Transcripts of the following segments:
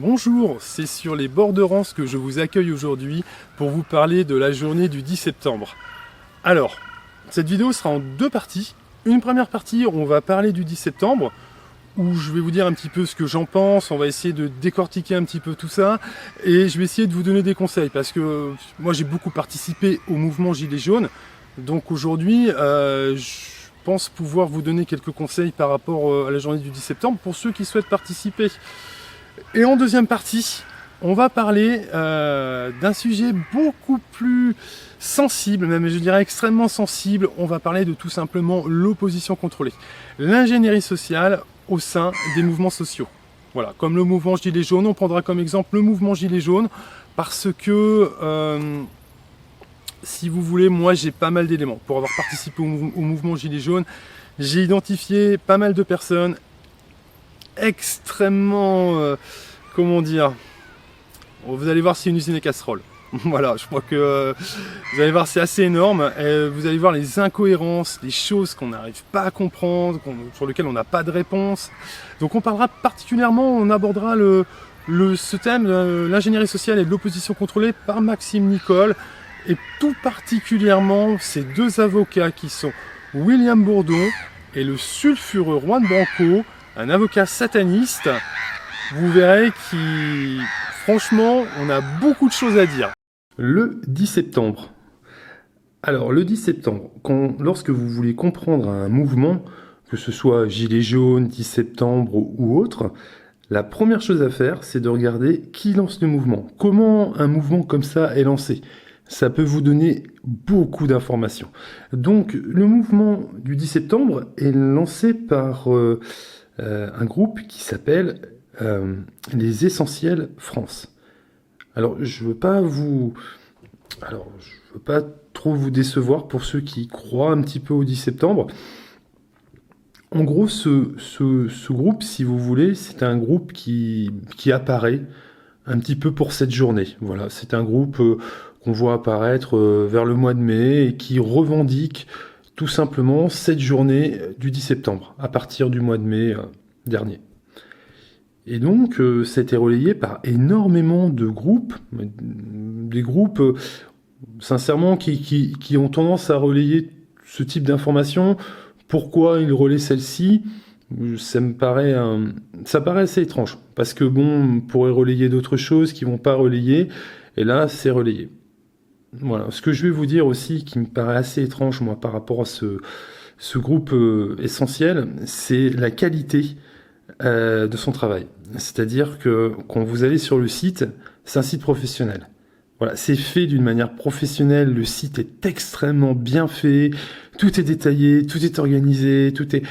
Bonjour, c'est sur les bords de Rance que je vous accueille aujourd'hui pour vous parler de la journée du 10 septembre. Alors, cette vidéo sera en deux parties. Une première partie, on va parler du 10 septembre, où je vais vous dire un petit peu ce que j'en pense, on va essayer de décortiquer un petit peu tout ça, et je vais essayer de vous donner des conseils, parce que moi j'ai beaucoup participé au mouvement Gilets jaunes, donc aujourd'hui je pense pouvoir vous donner quelques conseils par rapport à la journée du 10 septembre pour ceux qui souhaitent participer. Et en deuxième partie, on va parler d'un sujet beaucoup plus sensible, même je dirais extrêmement sensible. On va parler de tout simplement l'opposition contrôlée, l'ingénierie sociale au sein des mouvements sociaux. Voilà, comme le mouvement Gilets jaunes, on prendra comme exemple le mouvement Gilets jaunes parce que, si vous voulez, moi j'ai pas mal d'éléments. Pour avoir participé au mouvement Gilets jaunes, j'ai identifié pas mal de personnes extrêmement, comment dire, vous allez voir, c'est une usine à casseroles. Voilà, je crois que vous allez voir, c'est assez énorme. Et vous allez voir les incohérences, les choses qu'on n'arrive pas à comprendre, sur lesquelles on n'a pas de réponse. Donc on parlera particulièrement, on abordera ce thème, l'ingénierie sociale et de l'opposition contrôlée par Maxime Nicole. Et tout particulièrement ces deux avocats qui sont William Bourdon et le sulfureux Juan Branco, un avocat sataniste. Vous verrez qui, franchement, on a beaucoup de choses à dire. Le 10 septembre. Alors, le 10 septembre, lorsque vous voulez comprendre un mouvement, que ce soit Gilets jaunes, 10 septembre ou autre, la première chose à faire, c'est de regarder qui lance le mouvement. Comment un mouvement comme ça est lancé. Ça peut vous donner beaucoup d'informations. Donc, le mouvement du 10 septembre est lancé par un groupe qui s'appelle les Essentiels France. Alors, je veux pas trop vous décevoir pour ceux qui croient un petit peu au 10 septembre. En gros, ce groupe, si vous voulez, c'est un groupe qui apparaît un petit peu pour cette journée. Voilà, c'est un groupe qu'on voit apparaître vers le mois de mai et qui revendique tout simplement cette journée du 10 septembre, à partir du mois de mai dernier. Et donc, ça a été relayé par énormément de groupes, des groupes, sincèrement, qui ont tendance à relayer ce type d'informations. Pourquoi ils relaient celle-ci ? Ça paraît assez étrange, parce que bon, on pourrait relayer d'autres choses qui vont pas relayer, et là, c'est relayé. Voilà. Ce que je vais vous dire aussi, qui me paraît assez étrange, moi, par rapport à ce groupe essentiel, c'est la qualité de son travail. C'est-à-dire que quand vous allez sur le site, c'est un site professionnel. Voilà, c'est fait d'une manière professionnelle, le site est extrêmement bien fait, tout est détaillé, tout est organisé, tout est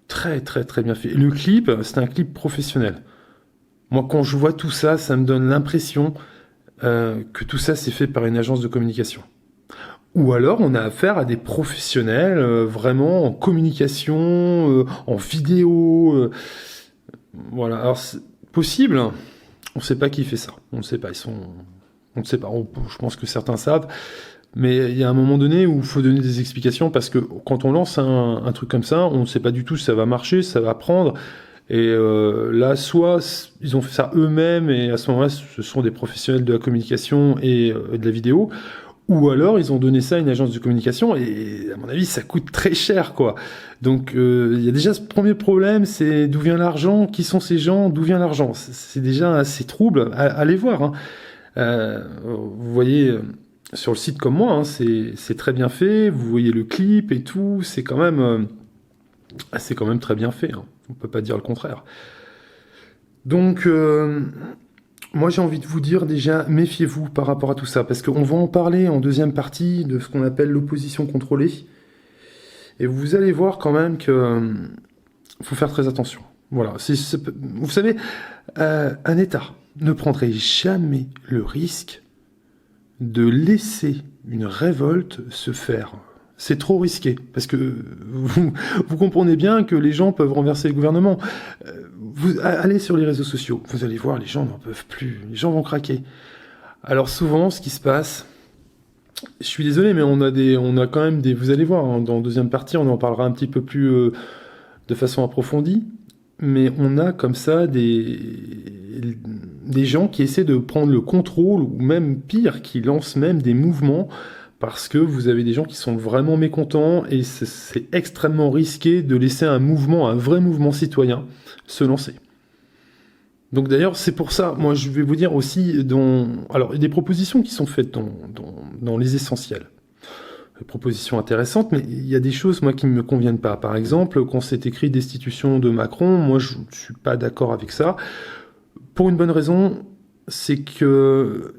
très très très bien fait. Le clip, c'est un clip professionnel. Moi, quand je vois tout ça, ça me donne l'impression que tout ça c'est fait par une agence de communication. Ou alors on a affaire à des professionnels vraiment en communication, en vidéo. Voilà, alors c'est possible, on ne sait pas qui fait ça. On ne sait pas, on ne sait pas. Je pense que certains savent. Mais il y a un moment donné où il faut donner des explications parce que quand on lance un truc comme ça, on ne sait pas du tout si ça va marcher, si ça va prendre. Et là, soit ils ont fait ça eux-mêmes et à ce moment-là, ce sont des professionnels de la communication et de la vidéo, ou alors ils ont donné ça à une agence de communication et à mon avis, ça coûte très cher, quoi. Donc il y a déjà ce premier problème, c'est d'où vient l'argent, qui sont ces gens, d'où vient l'argent. C'est déjà assez trouble. Allez voir. Hein. Vous voyez sur le site comme moi, hein, c'est très bien fait. Vous voyez le clip et tout, c'est quand même très bien fait. Hein. On peut pas dire le contraire. Donc, moi j'ai envie de vous dire déjà, méfiez-vous par rapport à tout ça, parce qu'on va en parler en deuxième partie de ce qu'on appelle l'opposition contrôlée. Et vous allez voir quand même que faut faire très attention. Voilà. Vous savez, un État ne prendrait jamais le risque de laisser une révolte se faire. C'est trop risqué, parce que vous comprenez bien que les gens peuvent renverser le gouvernement. Vous allez sur les réseaux sociaux, vous allez voir, les gens n'en peuvent plus, les gens vont craquer. Alors souvent, ce qui se passe, je suis désolé, mais on a quand même des... Vous allez voir, hein, dans la deuxième partie, on en parlera un petit peu plus de façon approfondie. mais on a comme ça des gens qui essaient de prendre le contrôle, ou même pire, qui lancent même des mouvements, parce que vous avez des gens qui sont vraiment mécontents, et c'est extrêmement risqué de laisser un mouvement, un vrai mouvement citoyen, se lancer. Donc d'ailleurs, c'est pour ça, moi je vais vous dire aussi, alors il y a des propositions qui sont faites dans les essentiels. Des propositions intéressantes, mais il y a des choses, moi, qui ne me conviennent pas. Par exemple, quand c'est écrit destitution de Macron, moi je ne suis pas d'accord avec ça. Pour une bonne raison, c'est que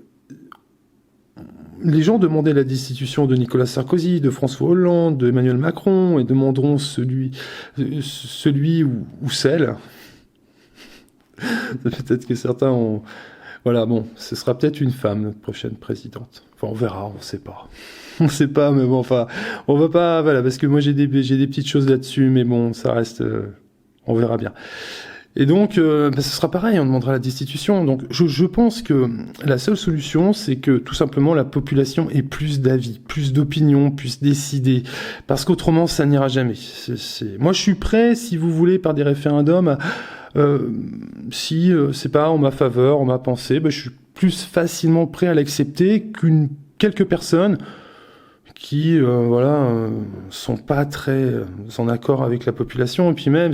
les gens demandaient la destitution de Nicolas Sarkozy, de François Hollande, de Emmanuel Macron, et demanderont celui ou celle. Peut-être que certains ont... Voilà, bon, ce sera peut-être une femme, notre prochaine présidente. Enfin, on verra, on ne sait pas. On ne sait pas, mais bon, enfin, on va pas... Voilà, parce que moi, j'ai des petites choses là-dessus, mais bon, ça reste... on verra bien. Et donc, ce sera pareil, on demandera la destitution. Donc, je pense que la seule solution, c'est que, tout simplement, la population ait plus d'avis, plus d'opinions, puisse décider. Parce qu'autrement, ça n'ira jamais. Moi, je suis prêt, si vous voulez, par des référendums... si c'est pas en ma faveur, en ma pensée, je suis plus facilement prêt à l'accepter quelques personnes qui sont pas très en accord avec la population, et puis même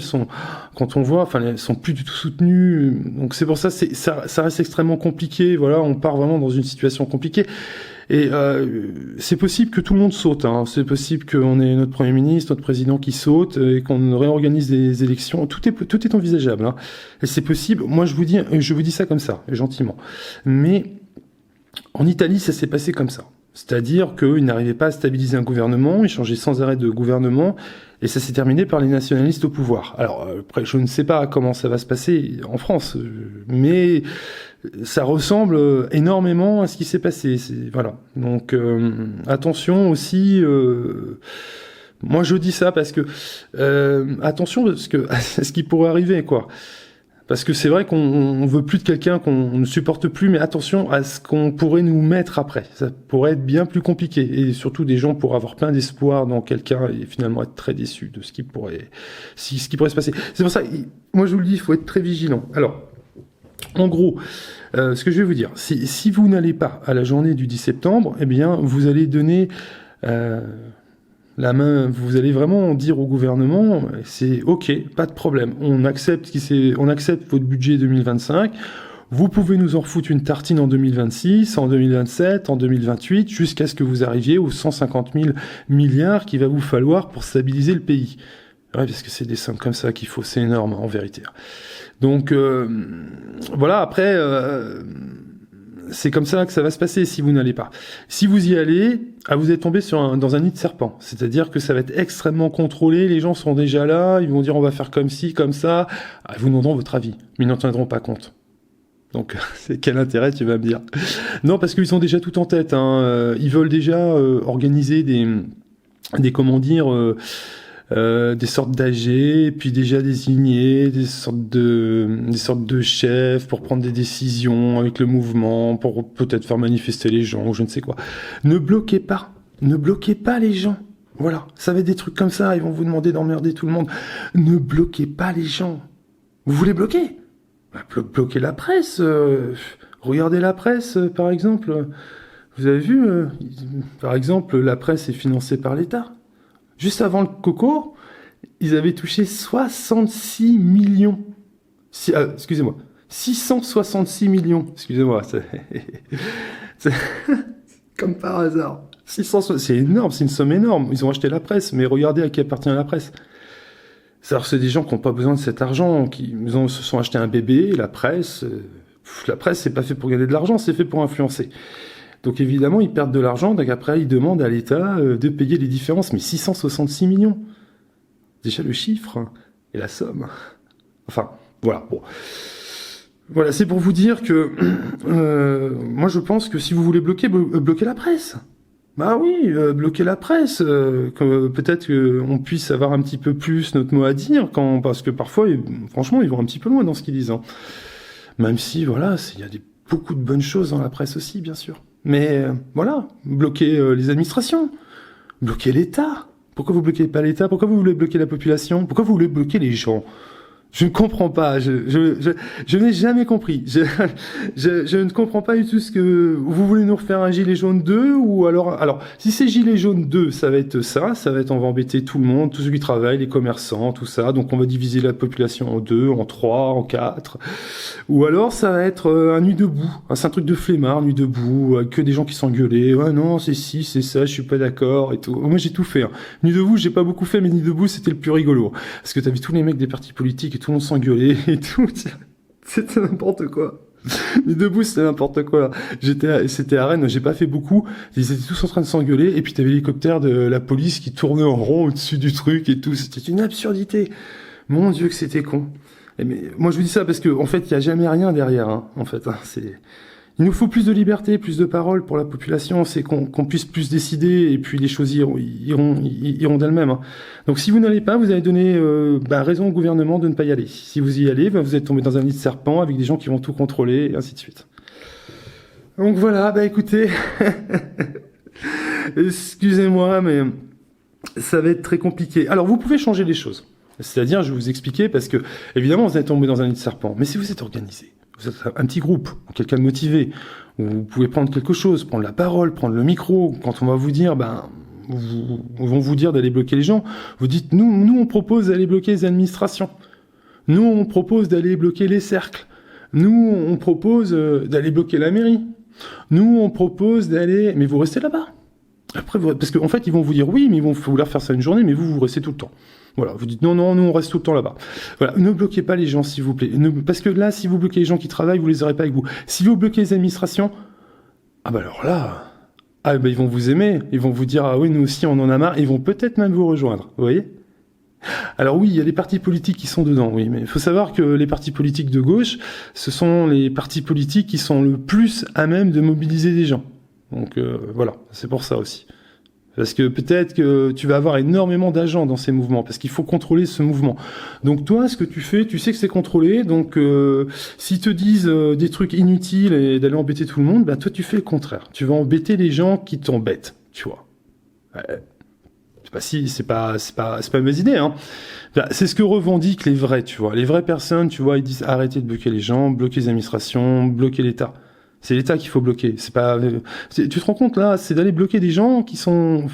quand on voit, elles sont plus du tout soutenues. Donc c'est pour ça, ça reste extrêmement compliqué. Voilà, on part vraiment dans une situation compliquée. Et c'est possible que tout le monde saute. C'est possible qu'on ait notre Premier ministre, notre président qui saute, et qu'on réorganise des élections. Tout est envisageable. Et c'est possible. Moi, je vous dis ça comme ça, gentiment. Mais en Italie, ça s'est passé comme ça. C'est-à-dire qu'ils n'arrivaient pas à stabiliser un gouvernement, ils changeaient sans arrêt de gouvernement, et ça s'est terminé par les nationalistes au pouvoir. Alors, après, je ne sais pas comment ça va se passer en France, mais ça ressemble énormément à ce qui s'est passé. Voilà. Donc, attention aussi... moi, je dis ça parce que... attention, parce que à ce qui pourrait arriver, quoi. Parce que c'est vrai qu'on veut plus de quelqu'un qu'on ne supporte plus, mais attention à ce qu'on pourrait nous mettre après. Ça pourrait être bien plus compliqué. Et surtout, des gens pourraient avoir plein d'espoir dans quelqu'un et finalement être très déçus de ce qui pourrait se passer. C'est pour ça, moi je vous le dis, il faut être très vigilant. Alors, en gros, ce que je vais vous dire, si vous n'allez pas à la journée du 10 septembre, eh bien, vous allez donner... la main, vous allez vraiment dire au gouvernement, c'est ok, pas de problème, on accepte votre budget 2025, vous pouvez nous en foutre une tartine en 2026, en 2027, en 2028, jusqu'à ce que vous arriviez aux 150 000 milliards qu'il va vous falloir pour stabiliser le pays. Ouais, parce que c'est des sommes comme ça qu'il faut, c'est énorme en vérité. Donc voilà, après... c'est comme ça que ça va se passer si vous n'allez pas. Si vous y allez, vous êtes tombé dans un nid de serpent. C'est-à-dire que ça va être extrêmement contrôlé, les gens seront déjà là, ils vont dire on va faire comme ci, comme ça. Ils vous demanderont votre avis, mais ils n'en tiendront pas compte. Donc, c'est quel intérêt, tu vas me dire? Non, parce qu'ils sont déjà tout en tête. Ils veulent déjà organiser des sortes d'AG, puis déjà désigner des sortes de chefs pour prendre des décisions avec le mouvement, pour peut-être faire manifester les gens, ou je ne sais quoi. Ne bloquez pas les gens. Voilà, ça va être des trucs comme ça, ils vont vous demander d'emmerder tout le monde. Ne bloquez pas les gens. Vous voulez bloquer? Bloquez la presse. Regardez la presse, par exemple. Vous avez vu, par exemple, la presse est financée par l'État. Juste avant le coco, ils avaient touché 66 millions. Excusez-moi. 666 millions. Excusez-moi. C'est comme par hasard. 660, c'est énorme, c'est une somme énorme. Ils ont acheté la presse, mais regardez à qui appartient la presse. C'est des gens qui n'ont pas besoin de cet argent, qui se sont achetés un bébé, la presse. La presse, c'est pas fait pour gagner de l'argent, c'est fait pour influencer. Donc évidemment, ils perdent de l'argent, donc après, ils demandent à l'État de payer les différences. Mais 666 millions. Déjà le chiffre et la somme. Enfin, voilà. Bon. Voilà, c'est pour vous dire que moi, je pense que si vous voulez bloquer la presse. Bah oui, bloquer la presse. Peut-être qu'on puisse avoir un petit peu plus notre mot à dire, parce que parfois, franchement, ils vont un petit peu loin dans ce qu'ils disent. Même si, voilà, il y a beaucoup de bonnes choses dans la presse aussi, bien sûr. Mais voilà, bloquer les administrations, bloquer l'État. Pourquoi vous bloquez pas l'État? Pourquoi vous voulez bloquer la population? Pourquoi vous voulez bloquer les gens? Je ne comprends pas, je n'ai jamais compris. Je ne comprends pas du tout ce que vous voulez nous refaire un gilet jaune 2 ou alors si c'est gilet jaune 2, ça va être on va embêter tout le monde, tous ceux qui travaillent, les commerçants, tout ça. Donc on va diviser la population en 2, en 3, en 4. Ou alors ça va être un nuit debout, c'est un truc de flemmard, nuit debout, que des gens qui s'engueulaient. Ouais non, c'est ci, c'est ça, je suis pas d'accord et tout. Moi j'ai tout fait. Hein. Nuit debout, j'ai pas beaucoup fait, mais nuit debout c'était le plus rigolo. Parce que t'as vu tous les mecs des partis politiques et tout le monde s'engueulait et tout. C'était n'importe quoi. Nuit debout, c'était n'importe quoi. C'était à Rennes, j'ai pas fait beaucoup. Ils étaient tous en train de s'engueuler et puis t'avais l'hélicoptère de la police qui tournait en rond au-dessus du truc et tout. C'était une absurdité. Mon Dieu que c'était con. Mais moi je vous dis ça parce que en fait il y a jamais rien derrière. Hein, en fait, hein, il nous faut plus de liberté, plus de parole pour la population, c'est qu'on puisse plus décider, et puis les choses iront d'elles-mêmes. Hein. Donc si vous n'allez pas, vous allez donner raison au gouvernement de ne pas y aller. Si vous y allez, vous êtes tombé dans un nid de serpent avec des gens qui vont tout contrôler, et ainsi de suite. Donc voilà, écoutez, excusez-moi, mais ça va être très compliqué. Alors vous pouvez changer les choses. C'est-à-dire, je vais vous expliquer, parce que, évidemment, vous êtes tombé dans un nid de serpent, mais si vous êtes organisé, vous êtes un petit groupe, quelqu'un de motivé, vous pouvez prendre quelque chose, prendre la parole, prendre le micro, quand on va vous dire, vont vous dire d'aller bloquer les gens, vous dites, nous on propose d'aller bloquer les administrations, nous on propose d'aller bloquer les cercles, nous on propose d'aller bloquer la mairie, nous on propose d'aller... Mais vous restez là-bas. Après, parce qu'en fait, ils vont vous dire oui, mais ils vont vouloir faire ça une journée, mais vous restez tout le temps. Voilà, vous dites non, nous on reste tout le temps là-bas. Voilà, ne bloquez pas les gens, s'il vous plaît. Parce que là, si vous bloquez les gens qui travaillent, vous les aurez pas avec vous. Si vous bloquez les administrations, alors là, ils vont vous aimer, ils vont vous dire ah oui, nous aussi on en a marre, ils vont peut-être même vous rejoindre, vous voyez ? Alors oui, il y a les partis politiques qui sont dedans, oui, mais il faut savoir que les partis politiques de gauche, ce sont les partis politiques qui sont le plus à même de mobiliser des gens. Donc voilà, c'est pour ça aussi. Parce que peut-être que tu vas avoir énormément d'agents dans ces mouvements, parce qu'il faut contrôler ce mouvement. Donc toi, ce que tu fais, tu sais que c'est contrôlé, donc s'ils te disent des trucs inutiles et d'aller embêter tout le monde, toi tu fais le contraire. Tu vas embêter les gens qui t'embêtent, tu vois. C'est pas une mauvaise idée, hein. C'est ce que revendiquent les vrais, tu vois. Les vraies personnes, tu vois, ils disent arrêtez de bloquer les gens, bloquer les administrations, bloquer l'État. C'est l'État qu'il faut bloquer. Tu te rends compte là, c'est d'aller bloquer des gens qui sont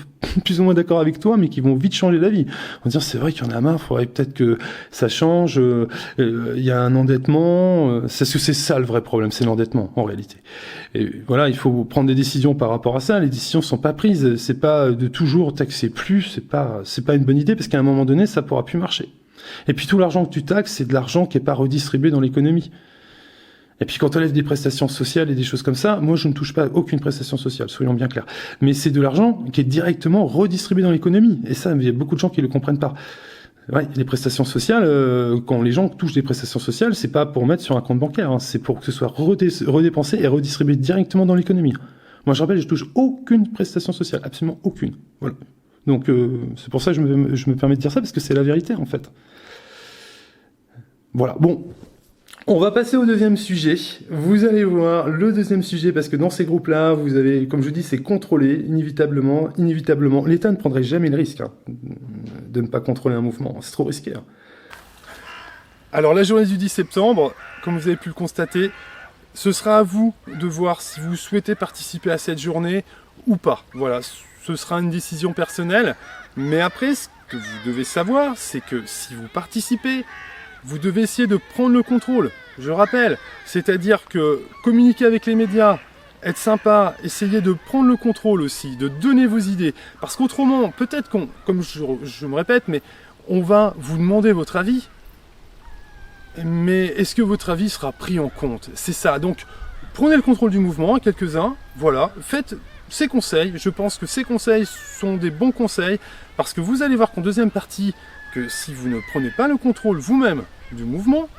plus ou moins d'accord avec toi, mais qui vont vite changer la vie. On va dire c'est vrai qu'il y en a marre, faudrait peut-être que ça change. Il y a un endettement. Parce que c'est ça le vrai problème, c'est l'endettement en réalité. Et voilà, il faut prendre des décisions par rapport à ça. Les décisions sont pas prises. C'est pas de toujours taxer plus. C'est pas une bonne idée parce qu'à un moment donné, ça pourra plus marcher. Et puis tout l'argent que tu taxes, c'est de l'argent qui est pas redistribué dans l'économie. Et puis quand on lève des prestations sociales et des choses comme ça, moi je ne touche pas aucune prestation sociale, soyons bien clairs. Mais c'est de l'argent qui est directement redistribué dans l'économie. Et ça, il y a beaucoup de gens qui le comprennent pas. Ouais, les prestations sociales, quand les gens touchent des prestations sociales, c'est pas pour mettre sur un compte bancaire, hein, c'est pour que ce soit redépensé et redistribué directement dans l'économie. Moi je rappelle, je touche aucune prestation sociale, absolument aucune. Voilà. Donc c'est pour ça que je me permets de dire ça, parce que c'est la vérité en fait. Voilà, bon. On va passer au deuxième sujet. Vous allez voir le deuxième sujet, parce que dans ces groupes-là, vous avez, comme je dis, c'est contrôlé, inévitablement. L'État ne prendrait jamais le risque de ne pas contrôler un mouvement. C'est trop risqué. Alors, la journée du 10 septembre, comme vous avez pu le constater, ce sera à vous de voir si vous souhaitez participer à cette journée ou pas. Voilà, ce sera une décision personnelle. Mais après, ce que vous devez savoir, c'est que si vous participez, vous devez essayer de prendre le contrôle, je rappelle. C'est-à-dire que communiquer avec les médias, être sympa, essayer de prendre le contrôle aussi, de donner vos idées. Parce qu'autrement, peut-être comme je me répète, mais on va vous demander votre avis. Mais est-ce que votre avis sera pris en compte? C'est ça. Donc, prenez le contrôle du mouvement, quelques-uns, voilà. Faites ces conseils. Je pense que ces conseils sont des bons conseils. Parce que vous allez voir qu'en deuxième partie, que si vous ne prenez pas le contrôle vous-même du mouvement,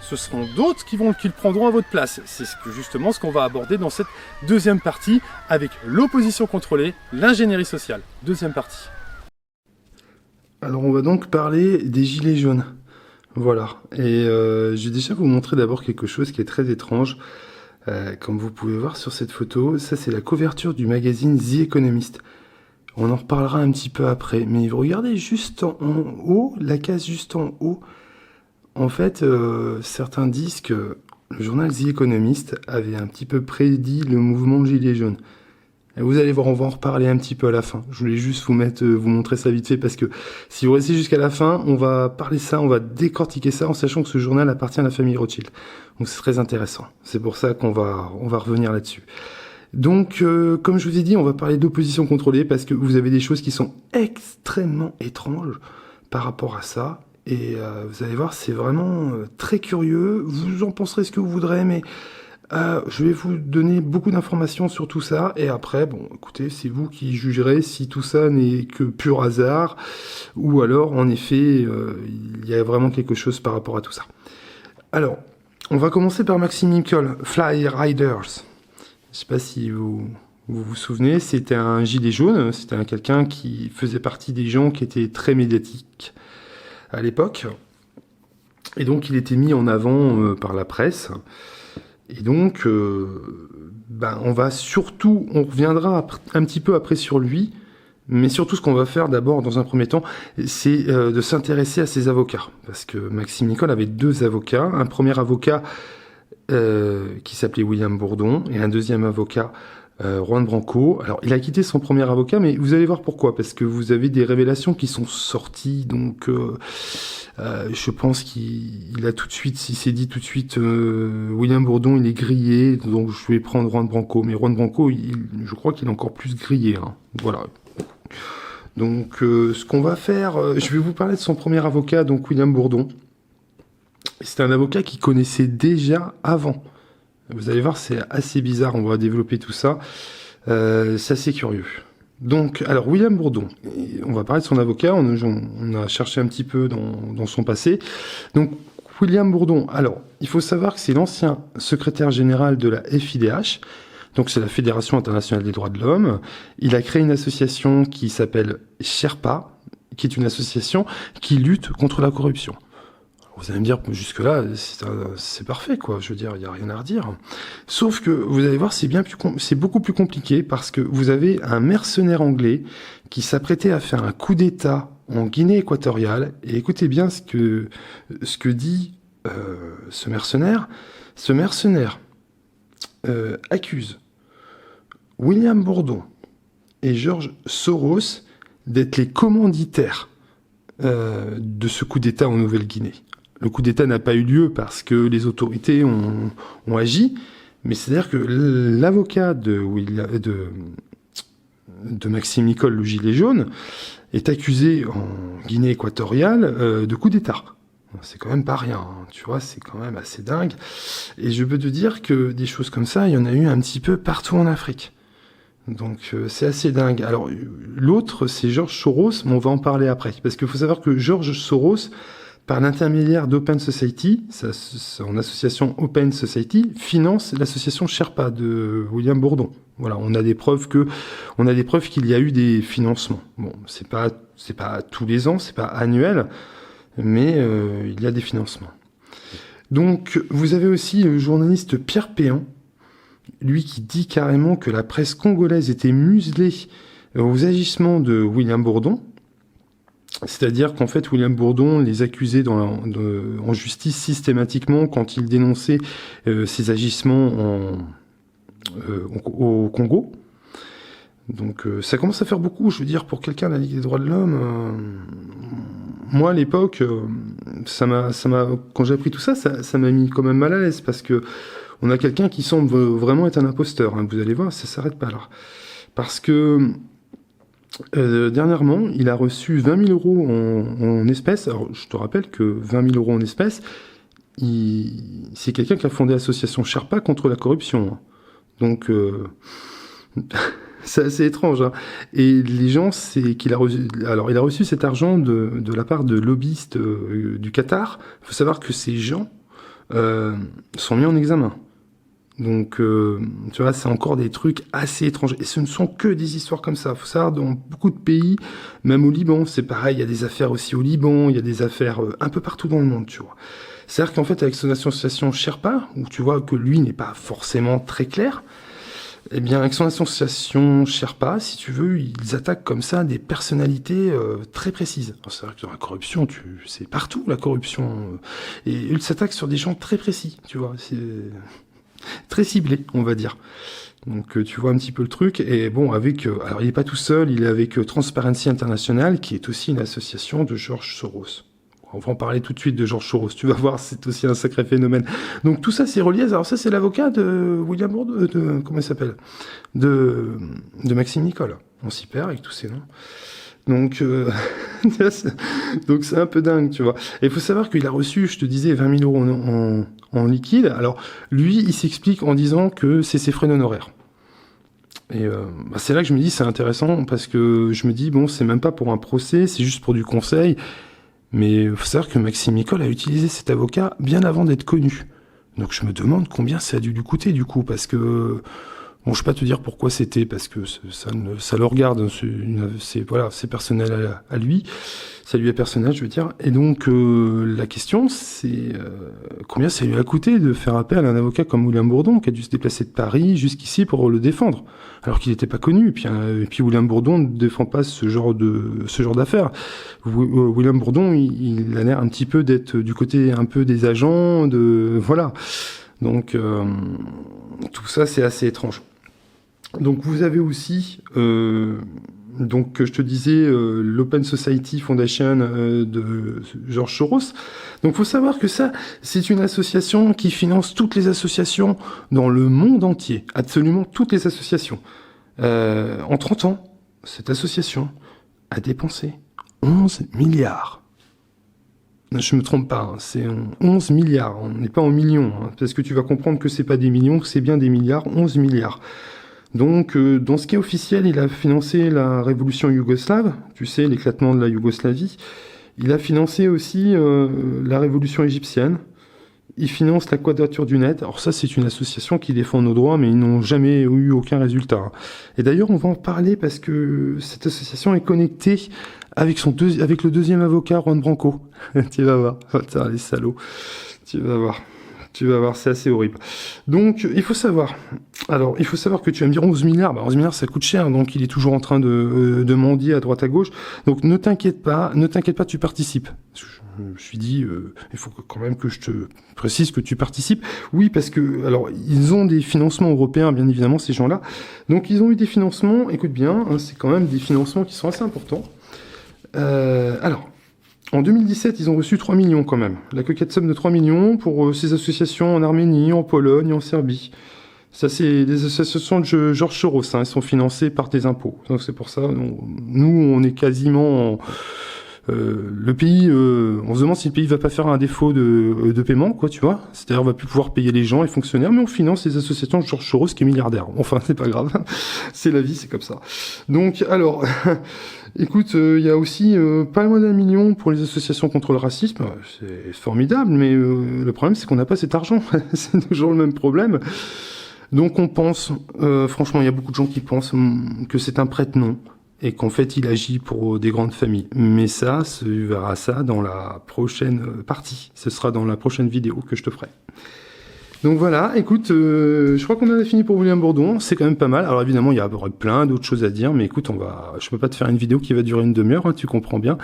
ce seront d'autres qui le prendront à votre place. C'est justement ce qu'on va aborder dans cette deuxième partie avec l'opposition contrôlée, l'ingénierie sociale. Deuxième partie. Alors on va donc parler des gilets jaunes. Voilà. Et je vais déjà vous montrer d'abord quelque chose qui est très étrange. Comme vous pouvez voir sur cette photo, ça c'est la couverture du magazine The Economist. On en reparlera un petit peu après, mais regardez juste en haut, la case juste en haut, En fait, certains disent que le journal The Economist avait un petit peu prédit le mouvement Gilets jaunes. Et vous allez voir, on va en reparler un petit peu à la fin. Je voulais juste vous montrer ça vite fait parce que si vous restez jusqu'à la fin, on va parler ça, on va décortiquer ça en sachant que ce journal appartient à la famille Rothschild. Donc c'est très intéressant. C'est pour ça on va revenir là-dessus. Donc, comme je vous ai dit, on va parler d'opposition contrôlée parce que vous avez des choses qui sont extrêmement étranges par rapport à ça. Et vous allez voir, c'est vraiment très curieux. Vous en penserez ce que vous voudrez, mais je vais vous donner beaucoup d'informations sur tout ça. Et après, bon, écoutez, c'est vous qui jugerez si tout ça n'est que pur hasard ou alors, en effet, il y a vraiment quelque chose par rapport à tout ça. Alors, on va commencer par Maxime Nicole, Fly Riders. Je ne sais pas si vous souvenez, c'était un gilet jaune, c'était quelqu'un qui faisait partie des gens qui étaient très médiatiques à l'époque. Et donc, il était mis en avant par la presse. Et donc, on reviendra un petit peu après sur lui, mais surtout ce qu'on va faire d'abord, dans un premier temps, c'est de s'intéresser à ses avocats. Parce que Maxime Nicole avait 2 avocats. Un premier avocat qui s'appelait William Bourdon, et un deuxième avocat, Juan Branco. Alors, il a quitté son premier avocat, mais vous allez voir pourquoi. Parce que vous avez des révélations qui sont sorties, donc je pense qu'il a tout de suite, il s'est dit tout de suite, William Bourdon, il est grillé, donc je vais prendre Juan Branco. Mais Juan Branco, je crois qu'il est encore plus grillé. Hein. Voilà. Donc, ce qu'on va faire, je vais vous parler de son premier avocat, donc William Bourdon. C'est un avocat qu'il connaissait déjà avant. Vous allez voir, c'est assez bizarre, on va développer tout ça. C'est assez curieux. Donc, alors, William Bourdon, on va parler de son avocat, on a cherché un petit peu dans son passé. Donc, William Bourdon, alors, il faut savoir que c'est l'ancien secrétaire général de la FIDH, donc c'est la Fédération internationale des droits de l'homme. Il a créé une association qui s'appelle Sherpa, qui est une association qui lutte contre la corruption. Vous allez me dire, jusque-là, c'est parfait, quoi. Je veux dire, il n'y a rien à redire. Sauf que, vous allez voir, c'est beaucoup plus compliqué parce que vous avez un mercenaire anglais qui s'apprêtait à faire un coup d'État en Guinée équatoriale. Et écoutez bien ce que dit ce mercenaire. Ce mercenaire accuse William Bourdon et George Soros d'être les commanditaires de ce coup d'État en Nouvelle-Guinée. Le coup d'État n'a pas eu lieu parce que les autorités ont agi, mais c'est-à-dire que l'avocat de Maxime Nicole, le gilet jaune, est accusé en Guinée équatoriale de coup d'État. C'est quand même pas rien, hein, tu vois, c'est quand même assez dingue. Et je peux te dire que des choses comme ça, il y en a eu un petit peu partout en Afrique. Donc c'est assez dingue. Alors l'autre, c'est George Soros, mais on va en parler après. Parce qu'il faut savoir que George Soros, par l'intermédiaire d'Open Society, son association Open Society, finance l'association Sherpa de William Bourdon. Voilà, on a des preuves qu'il y a eu des financements. Bon, c'est pas tous les ans, c'est pas annuel, mais il y a des financements. Donc vous avez aussi le journaliste Pierre Péan, lui qui dit carrément que la presse congolaise était muselée aux agissements de William Bourdon. C'est-à-dire qu'en fait, William Bourdon les accusait en justice systématiquement quand il dénonçait ses agissements au Congo. Donc ça commence à faire beaucoup, je veux dire, pour quelqu'un de la Ligue des droits de l'homme. Moi, à l'époque, quand j'ai appris tout ça, ça m'a mis quand même mal à l'aise, parce que on a quelqu'un qui semble vraiment être un imposteur. Hein. Vous allez voir, ça s'arrête pas là. Parce que dernièrement, il a reçu 20 000 euros en espèces. Alors, je te rappelle que 20 000 euros en espèces, c'est quelqu'un qui a fondé l'association Sherpa contre la corruption. Hein. Donc, c'est assez étrange. Hein. Et les gens, c'est qu'il a reçu. Alors, il a reçu cet argent de la part de lobbyistes du Qatar. Il faut savoir que ces gens sont mis en examen. Donc, tu vois, c'est encore des trucs assez étranges. Et ce ne sont que des histoires comme ça. Il faut savoir, dans beaucoup de pays, même au Liban, c'est pareil, il y a des affaires aussi au Liban, il y a des affaires un peu partout dans le monde, tu vois. C'est-à-dire qu'en fait, avec son association Sherpa, où tu vois que lui n'est pas forcément très clair, Eh bien, avec son association Sherpa, si tu veux, ils attaquent comme ça des personnalités très précises. Alors, c'est vrai que dans la corruption, c'est partout la corruption. Et ils s'attaquent sur des gens très précis, tu vois. C'est très ciblé, on va dire. Donc tu vois un petit peu le truc. Et bon, alors il n'est pas tout seul, il est avec Transparency International, qui est aussi une association de George Soros. On va en parler tout de suite de George Soros. Tu vas voir, c'est aussi un sacré phénomène. Donc tout ça, c'est relié. Alors ça, c'est l'avocat de William Bourdieu, comment il s'appelle, de Maxime Nicole. On s'y perd avec tous ces noms. Donc, donc c'est un peu dingue, tu vois. Et il faut savoir qu'il a reçu, je te disais, 20 000 euros en liquide. Alors, lui, il s'explique en disant que c'est ses frais d'honoraires. Et c'est là que je me dis, c'est intéressant, parce que je me dis, bon, c'est même pas pour un procès, c'est juste pour du conseil. Mais il faut savoir que Maxime Nicole a utilisé cet avocat bien avant d'être connu. Donc je me demande combien ça a dû lui coûter, du coup, parce que... Bon, je ne vais pas te dire pourquoi c'était, parce que ça le regarde, c'est personnel à lui, ça lui est personnel, je veux dire. Et donc, la question, c'est combien ça lui a coûté de faire appel à un avocat comme William Bourdon, qui a dû se déplacer de Paris jusqu'ici pour le défendre, alors qu'il n'était pas connu. Et puis William Bourdon ne défend pas ce genre d'affaires. William Bourdon, il a l'air un petit peu d'être du côté un peu des agents, voilà. Donc, tout ça, c'est assez étrange. Donc vous avez aussi, donc je te disais, l'Open Society Foundation de George Soros. Donc faut savoir que ça, c'est une association qui finance toutes les associations dans le monde entier, absolument toutes les associations. En 30 ans, cette association a dépensé 11 milliards. Je me trompe pas, hein, c'est 11 milliards, on n'est pas en millions, hein, parce que tu vas comprendre que c'est pas des millions, que c'est bien des milliards, 11 milliards. Donc, dans ce qui est officiel, il a financé la révolution yougoslave, tu sais, l'éclatement de la Yougoslavie. Il a financé aussi la révolution égyptienne. Il finance la Quadrature du Net. Alors ça, c'est une association qui défend nos droits, mais ils n'ont jamais eu aucun résultat. Et d'ailleurs, on va en parler parce que cette association est connectée avec le deuxième avocat, Juan Branco. Tu vas voir. Putain, les salauds. Tu vas voir. Tu vas voir, c'est assez horrible. Donc, il faut savoir que tu vas me dire 11 milliards. 11 milliards, ça coûte cher, donc il est toujours en train de mendier à droite à gauche. Donc, ne t'inquiète pas, tu participes. Je me suis dit, il faut quand même que je te précise que tu participes. Oui, parce que, alors, ils ont des financements européens, bien évidemment, ces gens-là. Donc, ils ont eu des financements, écoute bien, hein, c'est quand même des financements qui sont assez importants. Alors, en 2017, ils ont reçu 3 millions quand même. La coquette somme de 3 millions pour ces associations en Arménie, en Pologne, en Serbie. Ça, c'est des associations de George Soros. Hein, elles sont financées par tes impôts. Donc c'est pour ça, nous, on est quasiment... le pays, on se demande si le pays va pas faire un défaut de paiement, quoi, tu vois. C'est-à-dire, on va plus pouvoir payer les gens, les fonctionnaires, mais on finance les associations de George Soros qui est milliardaire. Enfin, c'est pas grave. C'est la vie, c'est comme ça. Donc, alors... Écoute, il y a aussi pas loin d'1 million pour les associations contre le racisme. C'est formidable, mais le problème, c'est qu'on n'a pas cet argent. C'est toujours le même problème. Donc on pense, franchement, il y a beaucoup de gens qui pensent que c'est un prête-nom et qu'en fait, il agit pour des grandes familles. Mais ça, tu verras ça dans la prochaine partie. Ce sera dans la prochaine vidéo que je te ferai. Donc voilà, écoute, je crois qu'on en a fini pour William Bourdon, c'est quand même pas mal. Alors évidemment, il y a plein d'autres choses à dire, mais écoute, je peux pas te faire une vidéo qui va durer une demi-heure, hein, tu comprends bien.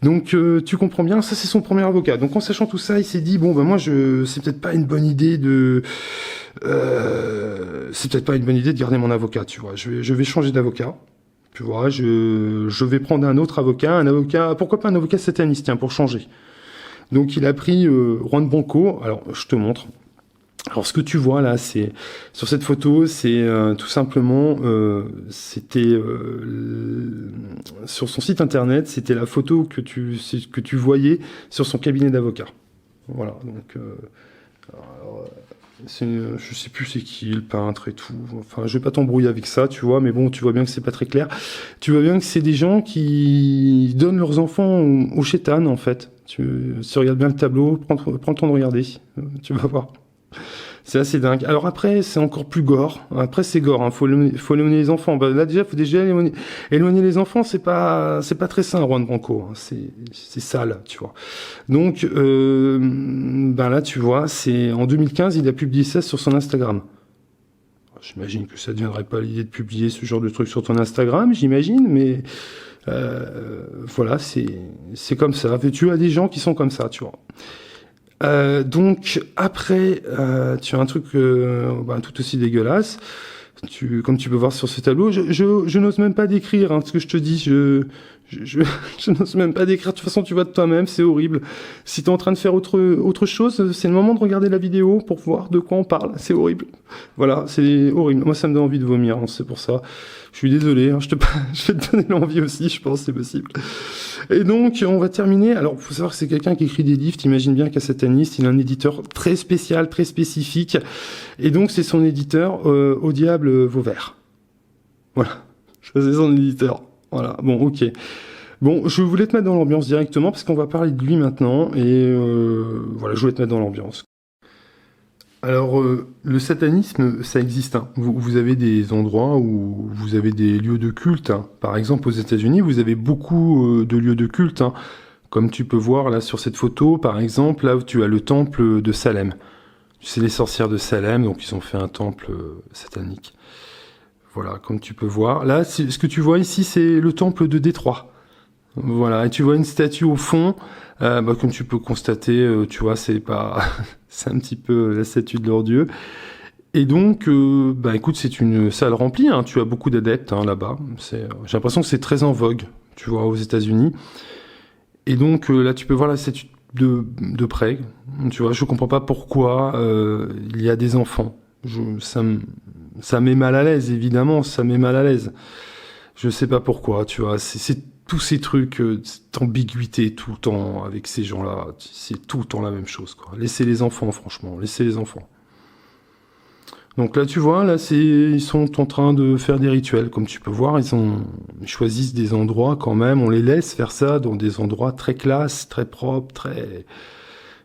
Donc tu comprends bien, ça c'est son premier avocat. Donc en sachant tout ça, il s'est dit, bon ben moi, c'est peut-être pas une bonne idée de garder mon avocat, tu vois. Je vais changer d'avocat. Tu vois, je vais prendre un autre avocat, pourquoi pas un avocat sataniste, tiens, pour changer. Donc il a pris Juan Branco, alors je te montre. Alors ce que tu vois là, c'est sur cette photo, c'est tout simplement, c'était sur son site internet, c'était la photo que tu voyais sur son cabinet d'avocat. Voilà, donc je sais plus c'est qui le peintre et tout. Enfin, je vais pas t'embrouiller avec ça, tu vois, mais bon, tu vois bien que c'est pas très clair. Tu vois bien que c'est des gens qui donnent leurs enfants au chétan en fait. Tu regardes bien le tableau, prends le temps de regarder, tu vas voir. C'est assez dingue. Alors après, c'est encore plus gore. Après, c'est gore. Hein. Faut éloigner les enfants. Là déjà, faut déjà éloigner les enfants. C'est pas très sain, Juan Branco. Hein. C'est sale, tu vois. Donc, là, tu vois, c'est en 2015, il a publié ça sur son Instagram. j'imagine que ça ne deviendrait pas l'idée de publier ce genre de truc sur ton Instagram, j'imagine, mais voilà, c'est comme ça. Tu as des gens qui sont comme ça, tu vois. Donc après, tu as un truc tout aussi dégueulasse. Comme tu peux voir sur ce tableau, je n'ose même pas décrire ce que je te dis. Je n'ose même pas décrire. De toute façon, tu vois de toi-même, c'est horrible. Si t'es en train de faire autre chose, c'est le moment de regarder la vidéo pour voir de quoi on parle. C'est horrible. Voilà, c'est horrible. Moi, ça me donne envie de vomir, c'est pour ça. Je suis désolé, je vais te donner l'envie aussi, je pense, c'est possible. Et donc, on va terminer. Alors, faut savoir que c'est quelqu'un qui écrit des livres. T'imagines bien qu'à Sataniste, il a un éditeur très spécial, très spécifique. Et donc, c'est son éditeur, Au Diable Vauvert. Voilà. C'est son éditeur. Voilà. Bon, ok. Bon, je voulais te mettre dans l'ambiance directement parce qu'on va parler de lui maintenant. Et voilà, je voulais te mettre dans l'ambiance. Alors, le satanisme, ça existe. Vous avez des endroits où vous avez des lieux de culte. Par exemple, aux États-Unis, vous avez beaucoup de lieux de culte. Comme tu peux voir là sur cette photo, par exemple, là où tu as le temple de Salem. C'est les sorcières de Salem, donc ils ont fait un temple satanique. Voilà, comme tu peux voir. Là, ce que tu vois ici, c'est le temple de Détroit. Voilà, et tu vois une statue au fond. Comme tu peux constater, tu vois, c'est pas, c'est un petit peu la statue de leur dieu. Et donc, écoute, c'est une salle remplie. Tu as beaucoup d'adeptes là-bas. J'ai l'impression que c'est très en vogue, tu vois, aux États-Unis. Et donc là, tu peux voir la statue de près. Tu vois, je comprends pas pourquoi il y a des enfants. Ça met mal à l'aise, évidemment, ça met mal à l'aise. Je sais pas pourquoi, tu vois, c'est tous ces trucs, cette ambiguïté tout le temps avec ces gens-là, c'est tout le temps la même chose, quoi. Laissez les enfants, franchement, laissez les enfants. Donc là, tu vois, là, ils sont en train de faire des rituels, comme tu peux voir, ils choisissent des endroits quand même, on les laisse faire ça dans des endroits très classe, très propres,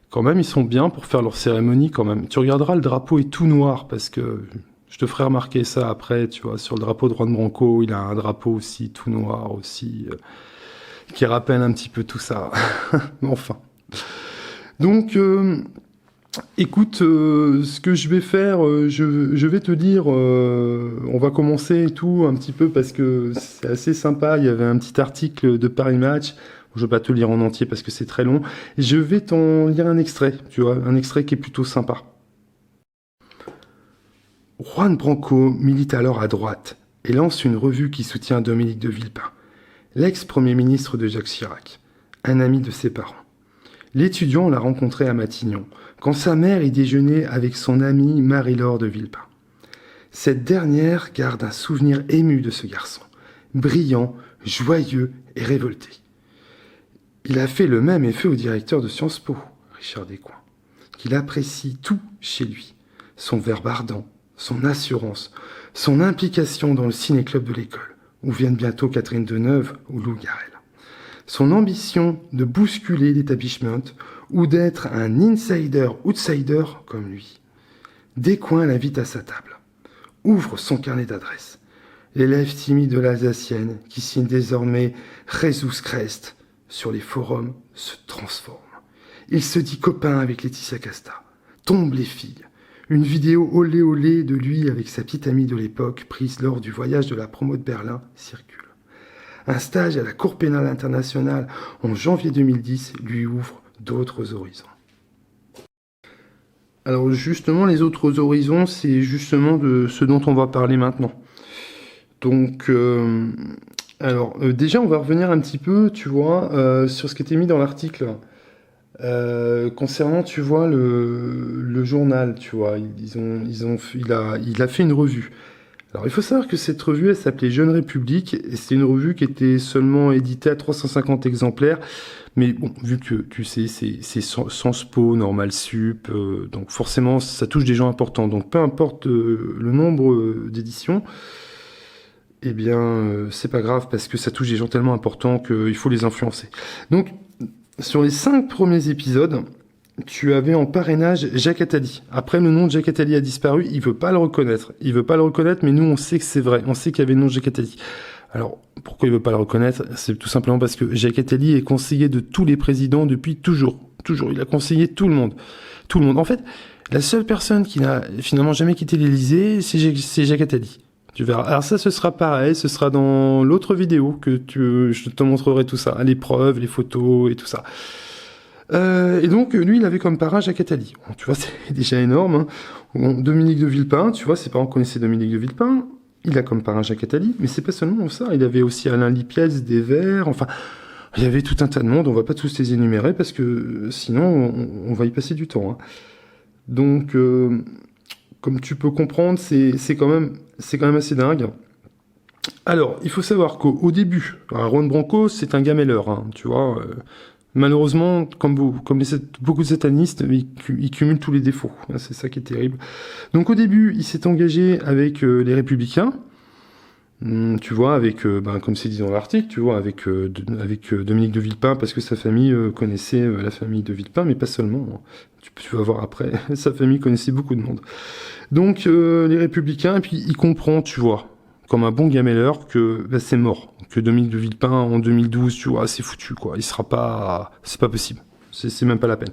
quand même, ils sont bien pour faire leur cérémonie quand même. Tu regarderas, le drapeau est tout noir parce que je te ferai remarquer ça après, tu vois, sur le drapeau de Juan Branco, il a un drapeau aussi tout noir aussi, qui rappelle un petit peu tout ça. Enfin. Donc, écoute, ce que je vais faire, je vais te lire, on va commencer et tout un petit peu parce que c'est assez sympa, il y avait un petit article de Paris Match. Je vais pas te lire en entier parce que c'est très long. Et je vais t'en lire un extrait, tu vois, un extrait qui est plutôt sympa. Juan Branco milite alors à droite et lance une revue qui soutient Dominique de Villepin, l'ex-premier ministre de Jacques Chirac, un ami de ses parents. L'étudiant l'a rencontré à Matignon, quand sa mère y déjeunait avec son amie Marie-Laure de Villepin. Cette dernière garde un souvenir ému de ce garçon, brillant, joyeux et révolté. Il a fait le même effet au directeur de Sciences Po, Richard Descoings, qu'il apprécie tout chez lui, son verbe ardent, son assurance, son implication dans le ciné-club de l'école, où viennent bientôt Catherine Deneuve ou Lou Garrel. Son ambition de bousculer l'établissement ou d'être un insider-outsider comme lui. Descoings l'invite à sa table, ouvre son carnet d'adresses. L'élève timide de l'Alsacienne, qui signe désormais Jesus Christ sur les forums, se transforme. Il se dit copain avec Laetitia Casta. Tombent les filles. Une vidéo olé olé de lui avec sa petite amie de l'époque, prise lors du voyage de la promo de Berlin, circule. Un stage à la Cour pénale internationale en janvier 2010 lui ouvre d'autres horizons. Alors justement, les autres horizons, c'est justement de ce dont on va parler maintenant. Donc, déjà, on va revenir un petit peu, tu vois, sur ce qui était mis dans l'article. Concernant, tu vois, le journal, tu vois, il a fait une revue. Alors, il faut savoir que cette revue, elle s'appelait Jeune République, et c'est une revue qui était seulement éditée à 350 exemplaires, mais bon, vu que, tu sais, c'est Sciences Po, Normal Sup, donc forcément, ça touche des gens importants, donc peu importe le nombre d'éditions, eh bien, c'est pas grave, parce que ça touche des gens tellement importants qu'il faut les influencer. Donc, sur les 5 premiers épisodes, tu avais en parrainage Jacques Attali. Après, le nom de Jacques Attali a disparu, il veut pas le reconnaître. Il veut pas le reconnaître, mais nous, on sait que c'est vrai. On sait qu'il y avait le nom de Jacques Attali. Alors, pourquoi il veut pas le reconnaître? C'est tout simplement parce que Jacques Attali est conseiller de tous les présidents depuis toujours. Toujours. Il a conseillé tout le monde. Tout le monde. En fait, La seule personne qui n'a finalement jamais quitté l'Élysée, c'est Jacques Attali. Tu verras. Alors ça, ce sera pareil, ce sera dans l'autre vidéo je te montrerai tout ça, les preuves, les photos et tout ça. Et donc, lui, il avait comme parrain Jacques Attali. Bon, tu vois, c'est déjà énorme. Hein. Bon, Dominique de Villepin, tu vois, ses parents connaissaient Dominique de Villepin. Il a comme parrain Jacques Attali, mais c'est pas seulement ça. Il avait aussi Alain Lipietz, des Verts, enfin, il y avait tout un tas de monde. On va pas tous les énumérer parce que sinon, on va y passer du temps. Hein. Donc, comme tu peux comprendre, c'est quand même assez dingue. Alors, il faut savoir qu'au début, Juan Branco, c'est un gamelleur, hein, tu vois. Malheureusement, comme beaucoup de satanistes, il cumule tous les défauts. C'est ça qui est terrible. Donc au début, il s'est engagé avec les Républicains, tu vois, avec, comme c'est dit dans l'article, tu vois, avec Dominique de Villepin, parce que sa famille connaissait la famille de Villepin, mais pas seulement. Hein. Tu vas voir après, sa famille connaissait beaucoup de monde. Donc les Républicains, et puis il comprend, tu vois, comme un bon gamelleur, que c'est mort. Que Dominique de Villepin, en 2012, tu vois, c'est foutu, quoi. Il sera pas... C'est pas possible. C'est même pas la peine.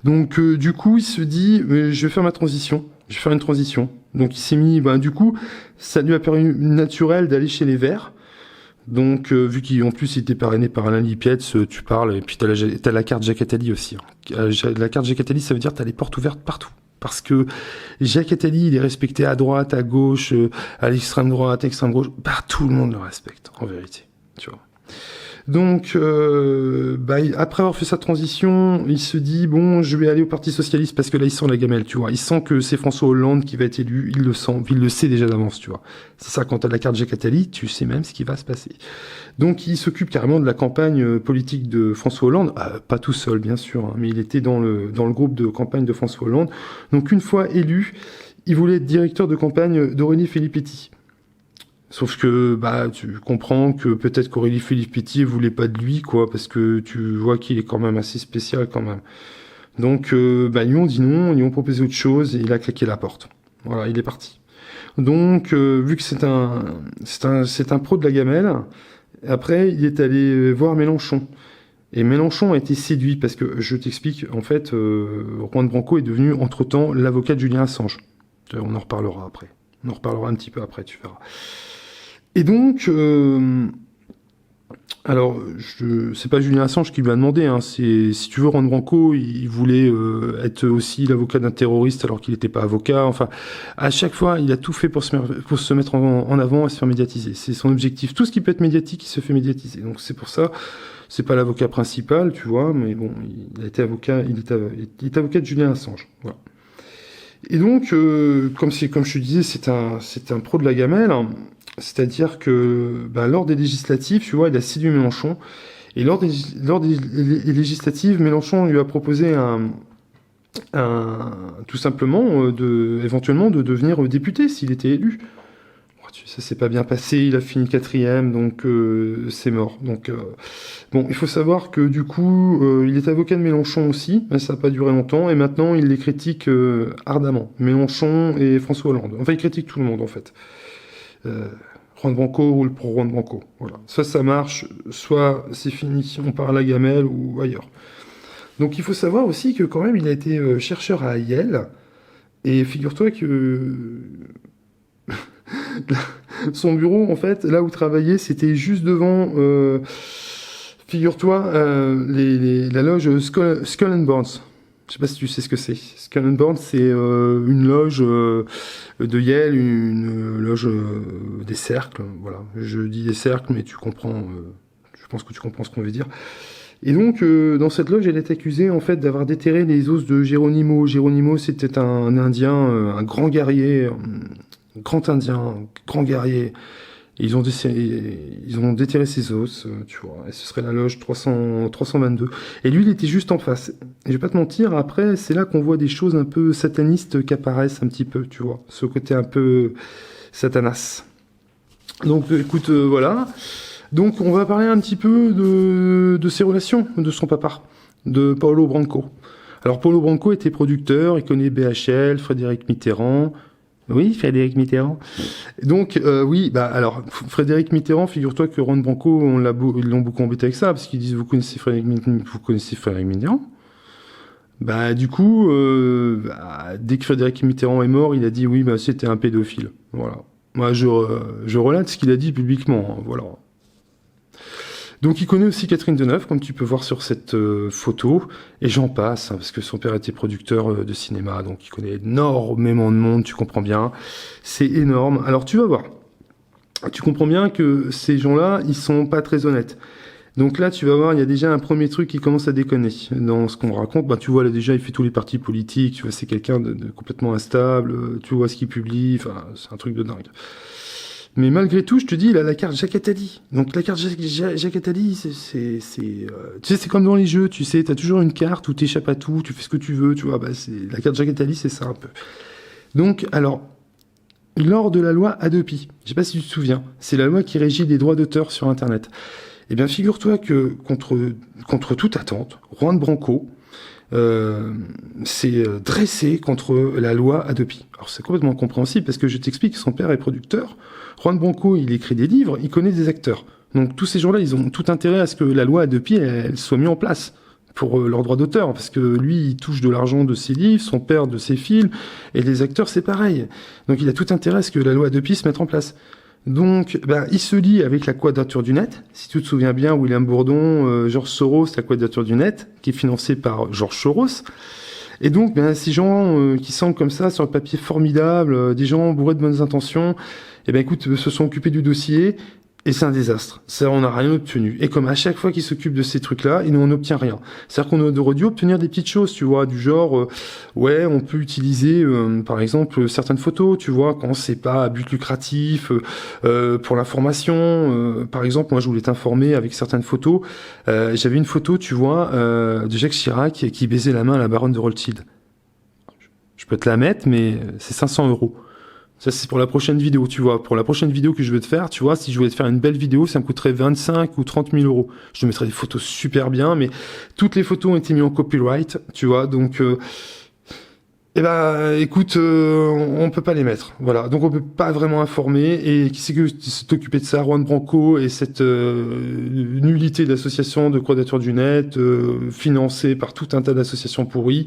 Donc, du coup, il se dit, je vais faire ma transition. Je vais faire une transition. Donc, il s'est mis... du coup, ça lui a permis naturel d'aller chez les Verts. Donc, vu qu'en plus, il était parrainé par Alain Lipietz, tu parles, et puis t'as la carte Jacques Attali aussi. Hein. La carte Jacques Attali, ça veut dire que t'as les portes ouvertes partout. Parce que Jacques Attali, il est respecté à droite, à gauche, à l'extrême droite, à l'extrême gauche. Tout le monde le respecte, en vérité. Tu vois. Donc, après avoir fait sa transition, il se dit, bon, je vais aller au Parti Socialiste parce que là, il sent la gamelle, tu vois. Il sent que c'est François Hollande qui va être élu, il le sent, puis il le sait déjà d'avance, tu vois. C'est ça, quand t'as la carte Jacques Attali, tu sais même ce qui va se passer. Donc, il s'occupe carrément de la campagne politique de François Hollande, pas tout seul, bien sûr, hein, mais il était dans le groupe de campagne de François Hollande. Donc, une fois élu, il voulait être directeur de campagne d'Aurélie Filippetti. Sauf que, tu comprends que peut-être qu'Aurélie Filippetti voulait pas de lui, quoi, parce que tu vois qu'il est quand même assez spécial, quand même. Donc, ils lui ont dit non, ils lui ont proposé autre chose, et il a claqué la porte. Voilà, il est parti. Donc, vu que c'est un pro de la gamelle, après, il est allé voir Mélenchon. Et Mélenchon a été séduit, parce que, je t'explique, en fait, Juan Branco est devenu, entre-temps, l'avocat de Julian Assange. On en reparlera après. On en reparlera un petit peu après, tu verras. Et donc, c'est pas Julian Assange qui lui a demandé, hein, si tu veux, Juan Branco, il voulait être aussi l'avocat d'un terroriste alors qu'il n'était pas avocat. Enfin, à chaque fois, il a tout fait pour se mettre en avant et se faire médiatiser. C'est son objectif. Tout ce qui peut être médiatique, il se fait médiatiser. Donc c'est pour ça, c'est pas l'avocat principal, tu vois, mais bon, il a été avocat, il est avocat de Julian Assange. Voilà. Et donc, comme je te disais, c'est un pro de la gamelle. Hein. C'est-à-dire que lors des législatives, tu vois, il a séduit Mélenchon. Et lors des législatives, Mélenchon lui a proposé tout simplement éventuellement de devenir député s'il était élu. Ça s'est pas bien passé, il a fini 4e, donc c'est mort. Donc il faut savoir que du coup, il est avocat de Mélenchon aussi, mais ça n'a pas duré longtemps, et maintenant il les critique ardemment. Mélenchon et François Hollande. Enfin, il critique tout le monde en fait. Juan Branco roule pour Juan Branco. Voilà. Soit ça marche, soit c'est fini, on part à la gamelle ou ailleurs. Donc il faut savoir aussi que quand même il a été chercheur à Yale, et figure-toi que son bureau, en fait, là où il travaillait, c'était juste devant, figure-toi, la loge Skull and Bones. Je sais pas si tu sais ce que c'est. Skull and Bones, c'est une loge de Yale, une loge des cercles. Voilà, je dis des cercles, mais tu comprends. Je pense que tu comprends ce qu'on veut dire. Et donc, dans cette loge, elle est accusée en fait d'avoir déterré les os de Geronimo. Geronimo, c'était un Indien, un grand guerrier, grand Indien, grand guerrier. Et ils ont déterré ses os, tu vois. Et ce serait la loge 322. Et lui, il était juste en face. Et je vais pas te mentir, après, c'est là qu'on voit des choses un peu satanistes qui apparaissent un petit peu, tu vois. Ce côté un peu satanas. Donc, écoute, voilà. Donc, on va parler un petit peu de ses relations, de son papa, de Paolo Branco. Alors, Paolo Branco était producteur, il connaît BHL, Frédéric Mitterrand. Oui, Frédéric Mitterrand. Donc, alors, Frédéric Mitterrand, figure-toi que Juan Branco, ils l'ont beaucoup embêté avec ça, parce qu'ils disent, vous connaissez Frédéric Mitterrand? Bah, du coup, dès que Frédéric Mitterrand est mort, il a dit oui, bah, c'était un pédophile. Voilà. Moi, je relate ce qu'il a dit publiquement, hein, voilà. Donc, il connaît aussi Catherine Deneuve, comme tu peux voir sur cette photo, et j'en passe, hein, parce que son père était producteur de cinéma, donc il connaît énormément de monde, tu comprends bien. C'est énorme. Alors, tu vas voir. Tu comprends bien que ces gens-là, ils sont pas très honnêtes. Donc là, tu vas voir, il y a déjà un premier truc qui commence à déconner. Dans ce qu'on raconte, bah, tu vois, là, déjà, il fait tous les partis politiques, tu vois, c'est quelqu'un de complètement instable, tu vois ce qu'il publie, enfin, c'est un truc de dingue. Mais malgré tout, je te dis, il a la carte Jacques Attali. Donc la carte Jacques Attali, tu sais, c'est comme dans les jeux, tu sais, t'as toujours une carte où t'échappes à tout, tu fais ce que tu veux, tu vois, bah, la carte Jacques Attali, c'est ça un peu. Donc, alors, lors de la loi Hadopi, je sais pas si tu te souviens, c'est la loi qui régit les droits d'auteur sur Internet. Eh bien, figure-toi que contre toute attente, Juan Branco s'est dressé contre la loi Hadopi. Alors, c'est complètement compréhensible parce que je t'explique, son père est producteur. Juan Branco, il écrit des livres, il connaît des acteurs. Donc, tous ces gens-là, ils ont tout intérêt à ce que la loi Hadopi, elle soit mise en place pour leurs droits d'auteur, parce que lui, il touche de l'argent de ses livres, son père de ses films, et les acteurs, c'est pareil. Donc, il a tout intérêt à ce que la loi Hadopi se mette en place. Donc, ben, il se lie avec la Quadrature du Net. Si tu te souviens bien, William Bourdon, Georges Soros, la Quadrature du Net, qui est financée par Georges Soros. Et donc, ben, ces gens qui semblent comme ça sur le papier formidable, des gens bourrés de bonnes intentions, eh ben, écoute, se sont occupés du dossier. Et c'est un désastre. Ça, on n'a rien obtenu. Et comme à chaque fois qu'ils s'occupent de ces trucs-là, nous, on n'obtient rien. C'est-à-dire qu'on aurait dû obtenir des petites choses, tu vois, du genre, ouais, on peut utiliser, par exemple, certaines photos, tu vois, quand c'est pas à but lucratif, pour l'information. Par exemple, moi, je voulais t'informer avec certaines photos. J'avais une photo, tu vois, de Jacques Chirac qui baisait la main à la baronne de Rothschild. Je peux te la mettre, mais c'est 500 €. Ça, c'est pour la prochaine vidéo, tu vois. Pour la prochaine vidéo que je veux te faire, tu vois, si je voulais te faire une belle vidéo, ça me coûterait 25 ou 30 000 €. Je te mettrais des photos super bien, mais toutes les photos ont été mises en copyright, tu vois, donc, eh ben, écoute, on peut pas les mettre, voilà. Donc, on peut pas vraiment informer. Et qui c'est que s'est occupé de ça? Juan Branco et cette nullité d'associations de Quadrature du Net, financée par tout un tas d'associations pourries.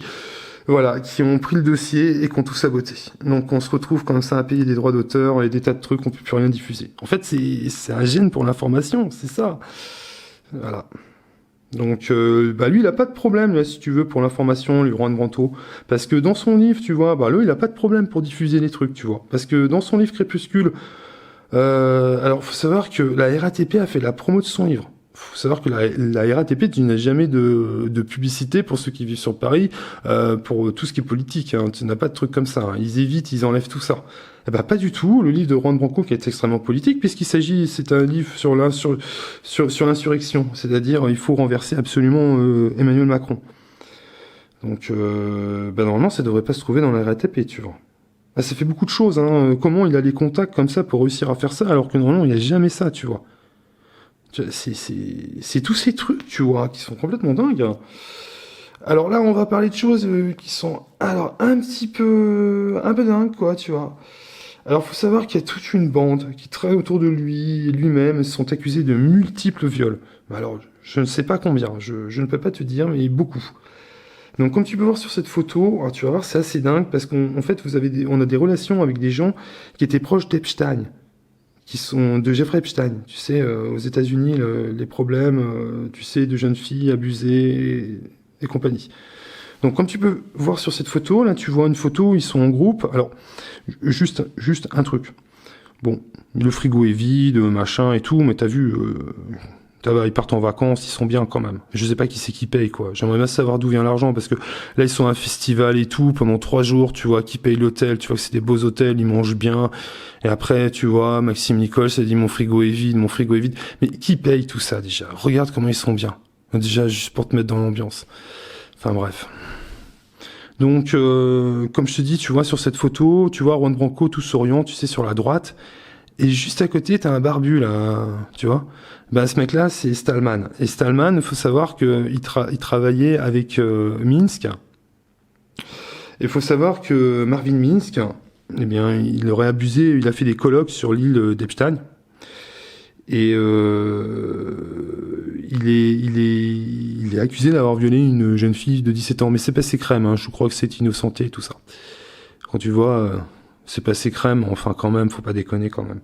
Voilà, qui ont pris le dossier et qui ont tout saboté. Donc on se retrouve comme ça à payer des droits d'auteur et des tas de trucs, on peut plus rien diffuser. En fait, c'est un gène pour l'information, c'est ça. Voilà. Donc, bah lui, il a pas de problème, là, si tu veux, pour l'information, lui, Juan Branco. Parce que dans son livre, tu vois, bah lui, il a pas de problème pour diffuser les trucs, tu vois. Parce que dans son livre Crépuscule, alors faut savoir que la RATP a fait la promo de son livre. Faut savoir que la RATP, tu n'as jamais de publicité pour ceux qui vivent sur Paris, pour tout ce qui est politique, hein. Tu n'as pas de trucs comme ça, hein. Ils évitent, ils enlèvent tout ça. Eh ben, pas du tout. Le livre de Juan Branco, qui est extrêmement politique, c'est un livre sur l'insurrection. C'est-à-dire, il faut renverser absolument Emmanuel Macron. Donc, ben, normalement, ça devrait pas se trouver dans la RATP, tu vois. Ah, ça fait beaucoup de choses, hein. Comment il a les contacts comme ça pour réussir à faire ça, alors que normalement, il n'y a jamais ça, tu vois. C'est tous ces trucs, tu vois, qui sont complètement dingues, hein. Alors là, on va parler de choses qui sont, alors, un peu dingues, quoi, tu vois. Alors, faut savoir qu'il y a toute une bande qui travaille autour de lui, et lui-même, sont accusés de multiples viols. Alors, je ne sais pas combien, je ne peux pas te dire, mais beaucoup. Donc, comme tu peux voir sur cette photo, alors, tu vas voir, c'est assez dingue, parce qu'en fait, on a des relations avec des gens qui étaient proches d'Epstein, qui sont de Jeffrey Epstein. Tu sais, aux États-Unis, les problèmes, tu sais, de jeunes filles abusées et compagnie. Donc, comme tu peux voir sur cette photo, là, tu vois une photo, ils sont en groupe. Alors, juste un truc. Bon, le frigo est vide, machin et tout, mais t'as vu, ils partent en vacances, ils sont bien quand même. Je sais pas qui c'est qui paye, quoi. J'aimerais bien savoir d'où vient l'argent, parce que là, ils sont à un festival et tout, pendant 3 jours, tu vois, qui paye l'hôtel, tu vois que c'est des beaux hôtels, ils mangent bien. Et après, tu vois, Maxime Nicole s'est dit, mon frigo est vide, mon frigo est vide. Mais qui paye tout ça, déjà? Regarde comment ils sont bien. Déjà, juste pour te mettre dans l'ambiance. Enfin, bref. Donc, comme je te dis, tu vois, sur cette photo, tu vois, Juan Branco, tout souriant, tu sais, sur la droite. Et juste à côté, t'as un barbu, là, tu vois. Ben, ce mec-là, c'est Stallman. Et Stallman, il faut savoir qu'il travaillait avec Minsk. Il faut savoir que Marvin Minsk, eh bien, il aurait abusé, il a fait des colloques sur l'île d'Epstein. Et il est accusé d'avoir violé une jeune fille de 17 ans, mais c'est passé crème, hein, je crois que c'est innocenté et tout ça. Quand tu vois, c'est passé crème, enfin quand même, faut pas déconner quand même.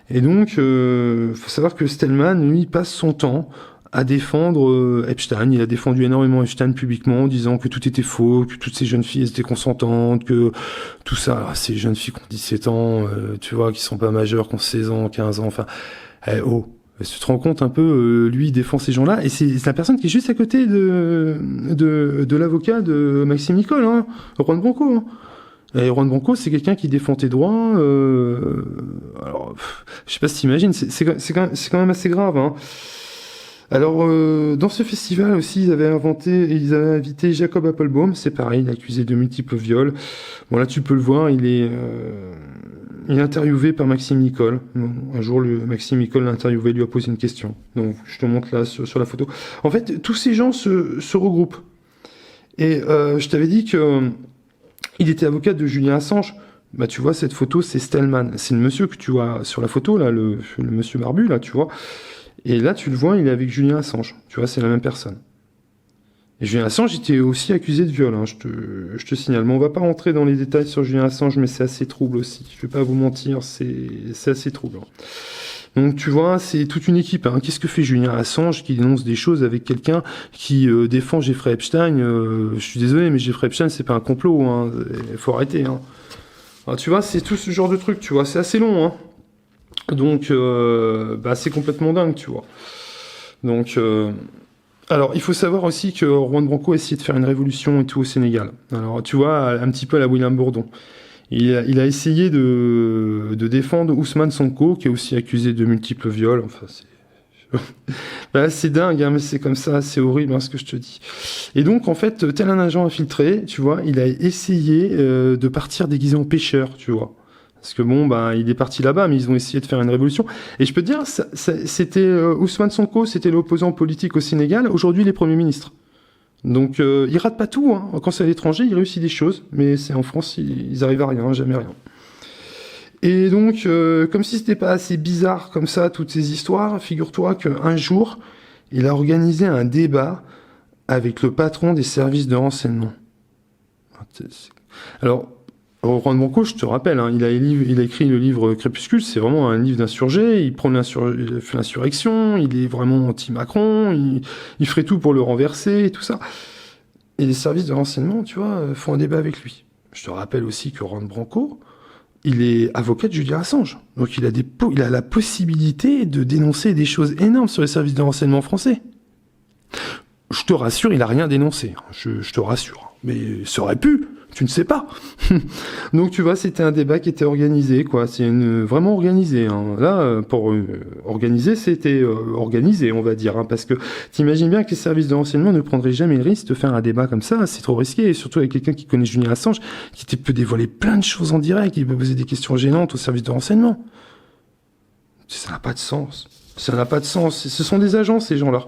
Et donc, faut savoir que Stallman, lui, il passe son temps à défendre Epstein. Il a défendu énormément Epstein publiquement, en disant que tout était faux, que toutes ces jeunes filles étaient consentantes, que tout ça, ces jeunes filles qui ont 17 ans, tu vois, qui sont pas majeures, qui ont 16 ans, 15 ans, enfin, tu te rends compte un peu, lui, il défend ces gens-là, et c'est la personne qui est juste à côté de l'avocat de Maxime Nicole, hein, Juan Branco, hein. Et Juan Branco, c'est quelqu'un qui défend tes droits. Alors, je sais pas si t'imagines, c'est quand même assez grave, hein. Alors, dans ce festival aussi, ils avaient invité Jacob Appelbaum, c'est pareil, il est accusé de multiples viols. Bon, là, tu peux le voir, il est interviewé par Maxime Nicole. Bon, un jour, Maxime Nicole l'a interviewé, lui a posé une question. Donc, je te montre là sur la photo. En fait, tous ces gens se regroupent. Et je t'avais dit que il était avocat de Julian Assange. Bah, tu vois, cette photo, c'est Stallman. C'est le monsieur que tu vois sur la photo, là, le monsieur barbu, là, tu vois. Et là, tu le vois, il est avec Julian Assange. Tu vois, c'est la même personne. Et Julian Assange était aussi accusé de viol, hein, je te signale. Mais on va pas rentrer dans les détails sur Julian Assange, mais c'est assez trouble aussi. Je vais pas vous mentir, c'est assez troublant. Donc tu vois, c'est toute une équipe, hein. Qu'est-ce que fait Julian Assange qui dénonce des choses avec quelqu'un qui défend Jeffrey Epstein? Je suis désolé, mais Jeffrey Epstein, c'est pas un complot, hein. Faut arrêter, hein. Alors, tu vois, c'est tout ce genre de truc, tu vois, c'est assez long, hein. Donc, c'est complètement dingue, tu vois. Donc, alors, il faut savoir aussi que Juan Branco a essayé de faire une révolution et tout au Sénégal. Alors, tu vois, un petit peu à la William Bourdon. Il a essayé de défendre Ousmane Sonko, qui est aussi accusé de multiples viols. Enfin, c'est dingue, hein, mais c'est comme ça, c'est horrible, hein, ce que je te dis. Et donc, en fait, tel un agent infiltré, tu vois, il a essayé de partir déguisé en pêcheur, tu vois. Parce que bon, il est parti là-bas, mais ils ont essayé de faire une révolution. Et je peux te dire, c'était Ousmane Sonko, c'était l'opposant politique au Sénégal. Aujourd'hui, il est Premier ministre. Donc, il rate pas tout, hein. Quand c'est à l'étranger, il réussit des choses, mais c'est en France, ils arrivent à rien, jamais rien. Et donc, comme si c'était pas assez bizarre comme ça, toutes ces histoires, figure-toi qu'un jour, il a organisé un débat avec le patron des services de renseignement. Alors, Juan Branco, je te rappelle, hein, il a écrit le livre Crépuscule, c'est vraiment un livre d'insurgé, il fait l'insurrection, il est vraiment anti-Macron, il ferait tout pour le renverser et tout ça. Et les services de renseignement, tu vois, font un débat avec lui. Je te rappelle aussi que Juan Branco, il est avocat de Julian Assange. Donc il a la possibilité de dénoncer des choses énormes sur les services de renseignement français. Je te rassure, il a rien dénoncé. Je te rassure. Mais ça aurait pu. Tu ne sais pas. Donc tu vois, c'était un débat qui était organisé, quoi. C'est vraiment organisé, hein. Là, pour organiser, c'était organisé, on va dire, hein, parce que t'imagines bien que les services de renseignement ne prendraient jamais le risque de faire un débat comme ça. C'est trop risqué, et surtout avec quelqu'un qui connaît Julian Assange, qui peut dévoiler plein de choses en direct, qui peut poser des questions gênantes aux services de renseignement. Ça n'a pas de sens. Ça n'a pas de sens. Ce sont des agents, ces gens-là.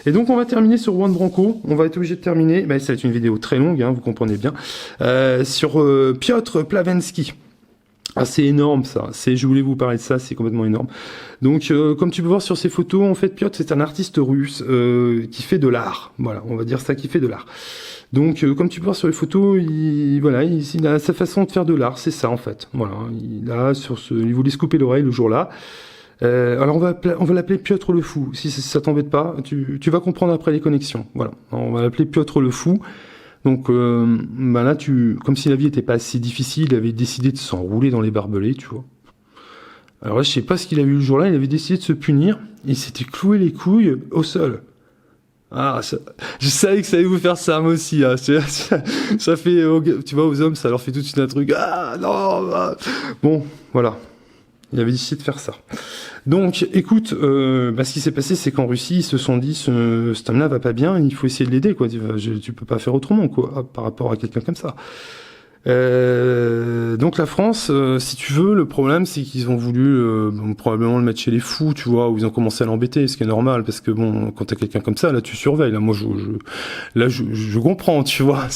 Et donc on va terminer sur Juan Branco, on va être obligé de terminer, ça va être une vidéo très longue, hein, vous comprenez bien, sur Piotr Plavensky. Ah, c'est énorme ça, je voulais vous parler de ça, c'est complètement énorme. Donc comme tu peux voir sur ces photos, en fait Piotr c'est un artiste russe qui fait de l'art, voilà, on va dire ça, qui fait de l'art. Donc comme tu peux voir sur les photos, il a sa façon de faire de l'art, c'est ça en fait, voilà, il voulait se couper l'oreille le jour-là. Alors on va l'appeler Piotr le Fou, si ça t'embête pas, tu vas comprendre après les connexions, voilà, on va l'appeler Piotr le Fou. Donc là, comme si la vie était pas assez difficile, il avait décidé de s'enrouler dans les barbelés, tu vois. Alors là, je sais pas ce qu'il a vu le jour-là, il avait décidé de se punir, il s'était cloué les couilles au sol. Ah, je savais que ça allait vous faire ça, moi aussi, hein. Ça fait, tu vois, aux hommes, ça leur fait tout de suite un truc, ah non, bon, voilà. Il avait décidé de faire ça. Donc, écoute, ce qui s'est passé, c'est qu'en Russie, ils se sont dit, cet homme-là va pas bien, il faut essayer de l'aider, quoi. Tu peux pas faire autrement, quoi, par rapport à quelqu'un comme ça. Donc la France, si tu veux, le problème, c'est qu'ils ont voulu probablement le mettre chez les fous, tu vois, où ils ont commencé à l'embêter, ce qui est normal, parce que bon, quand t'as quelqu'un comme ça, là, tu surveilles. Là, moi, je comprends, tu vois.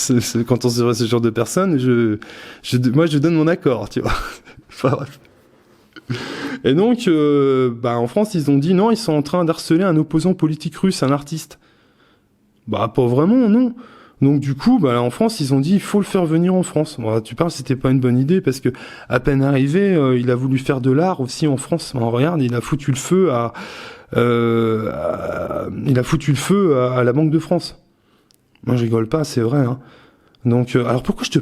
Quand on se voit ce genre de personnes, moi, je donne mon accord, tu vois. Enfin, bref. Et donc, en France, ils ont dit non, ils sont en train d'harceler un opposant politique russe, un artiste. Bah, pas vraiment, non. Donc du coup, en France, ils ont dit il faut le faire venir en France. Bon, tu parles, c'était pas une bonne idée parce que à peine arrivé, il a voulu faire de l'art aussi en France. Regarde, il a foutu le feu à la Banque de France. Moi, je rigole pas, c'est vrai. Hein. Donc, alors pourquoi je te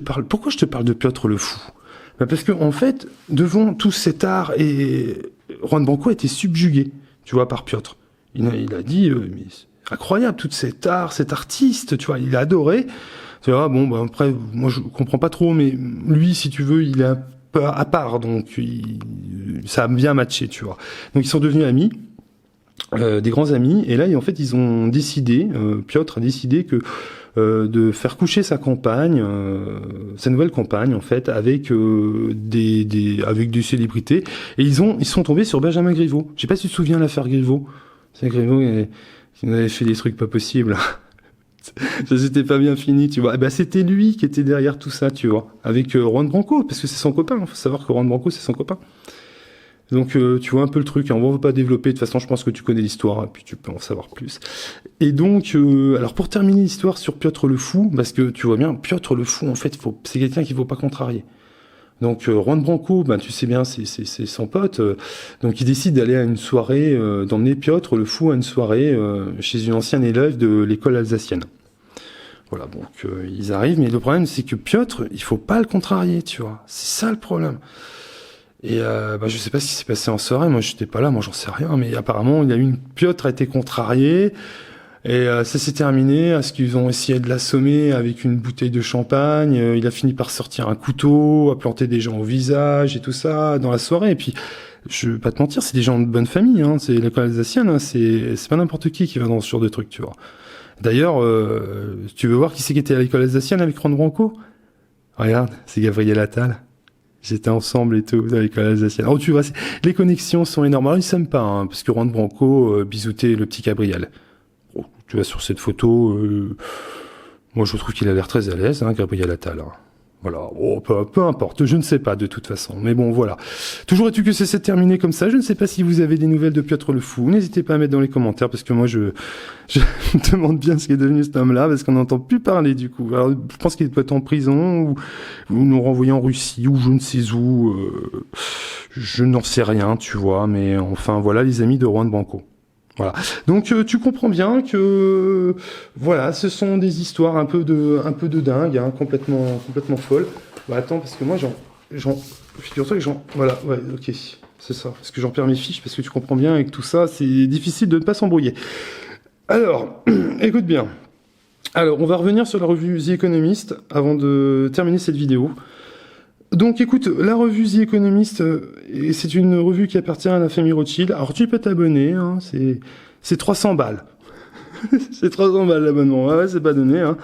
parle de Piotr le Fou? Parce que en fait, devant tout cet art, et Juan Branco a été subjugué, tu vois, par Piotr. Il a dit, mais c'est incroyable, tout cet art, cet artiste, tu vois, il a adoré. Tu vois, après, moi je comprends pas trop, mais lui, si tu veux, il est un peu à part, donc ça a bien matché, tu vois. Donc ils sont devenus amis. Des grands amis, et là en fait ils ont décidé, Piotr a décidé que de faire coucher sa compagne, sa nouvelle compagne en fait, avec avec des célébrités, et ils sont tombés sur Benjamin Griveaux. Je sais pas si tu te souviens l'affaire Griveaux. C'est Griveaux qui avait fait des trucs pas possibles. Ça s'était pas bien fini, tu vois. C'était lui qui était derrière tout ça, tu vois, avec Juan Branco, parce que c'est son copain. Faut savoir que Juan Branco c'est son copain. Donc tu vois un peu le truc, hein. On va pas développer, de toute façon je pense que tu connais l'histoire, hein, puis tu peux en savoir plus. Et donc, alors pour terminer l'histoire sur Piotr le Fou, parce que tu vois bien, Piotr le Fou en fait, c'est quelqu'un qu'il faut pas contrarier. Donc Juan Branco, tu sais bien, c'est son pote, donc il décide d'aller à une soirée, d'emmener Piotr le Fou à une soirée chez une ancienne élève de l'école alsacienne. Voilà, donc ils arrivent, mais le problème c'est que Piotr, il faut pas le contrarier, tu vois, c'est ça le problème. Et je sais pas ce qui s'est passé en soirée, moi j'étais pas là, moi j'en sais rien, mais apparemment Piotr a été contrarié, et ça s'est terminé à ce qu'ils ont essayé de l'assommer avec une bouteille de champagne, il a fini par sortir un couteau, à planter des gens au visage et tout ça dans la soirée, et puis je vais pas te mentir, c'est des gens de bonne famille, hein, c'est l'école alsacienne, hein, c'est pas n'importe qui va dans ce genre de truc, tu vois. D'ailleurs, tu veux voir qui c'est qui était à l'école alsacienne avec Juan Branco? Regarde, c'est Gabriel Attal. J'étais ensemble et tout, dans l'école alsacienne. Alors tu vois, les connexions sont énormes. Alors ils s'aiment pas, hein, parce que Juan Branco bisoutait le petit Gabriel. Oh, tu vois, sur cette photo, moi je trouve qu'il a l'air très à l'aise, hein, Gabriel Attal. Hein. Voilà, peu importe, je ne sais pas de toute façon. Mais bon, voilà. Toujours est-il que c'est terminé comme ça. Je ne sais pas si vous avez des nouvelles de Piotr le Fou. N'hésitez pas à mettre dans les commentaires, parce que moi je me demande bien ce qui est devenu cet homme-là, parce qu'on n'entend plus parler du coup. Alors je pense qu'il doit être en prison, ou nous renvoyer en Russie, ou je ne sais où. Je n'en sais rien, tu vois. Mais enfin, voilà les amis de Juan Branco. Voilà. Donc tu comprends bien que voilà, ce sont des histoires un peu de dingue, hein, complètement folles. Attends, parce que moi figure-toi que voilà, ouais, ok, c'est ça, parce que j'en perds mes fiches, parce que tu comprends bien avec tout ça, c'est difficile de ne pas s'embrouiller. Alors, écoute bien. Alors, on va revenir sur la revue The Economist avant de terminer cette vidéo. Donc écoute, la revue The Economist, c'est une revue qui appartient à la famille Rothschild. Alors tu peux t'abonner, hein, c'est 300 balles. C'est 300 balles l'abonnement. Ah ouais, c'est pas donné. Hein.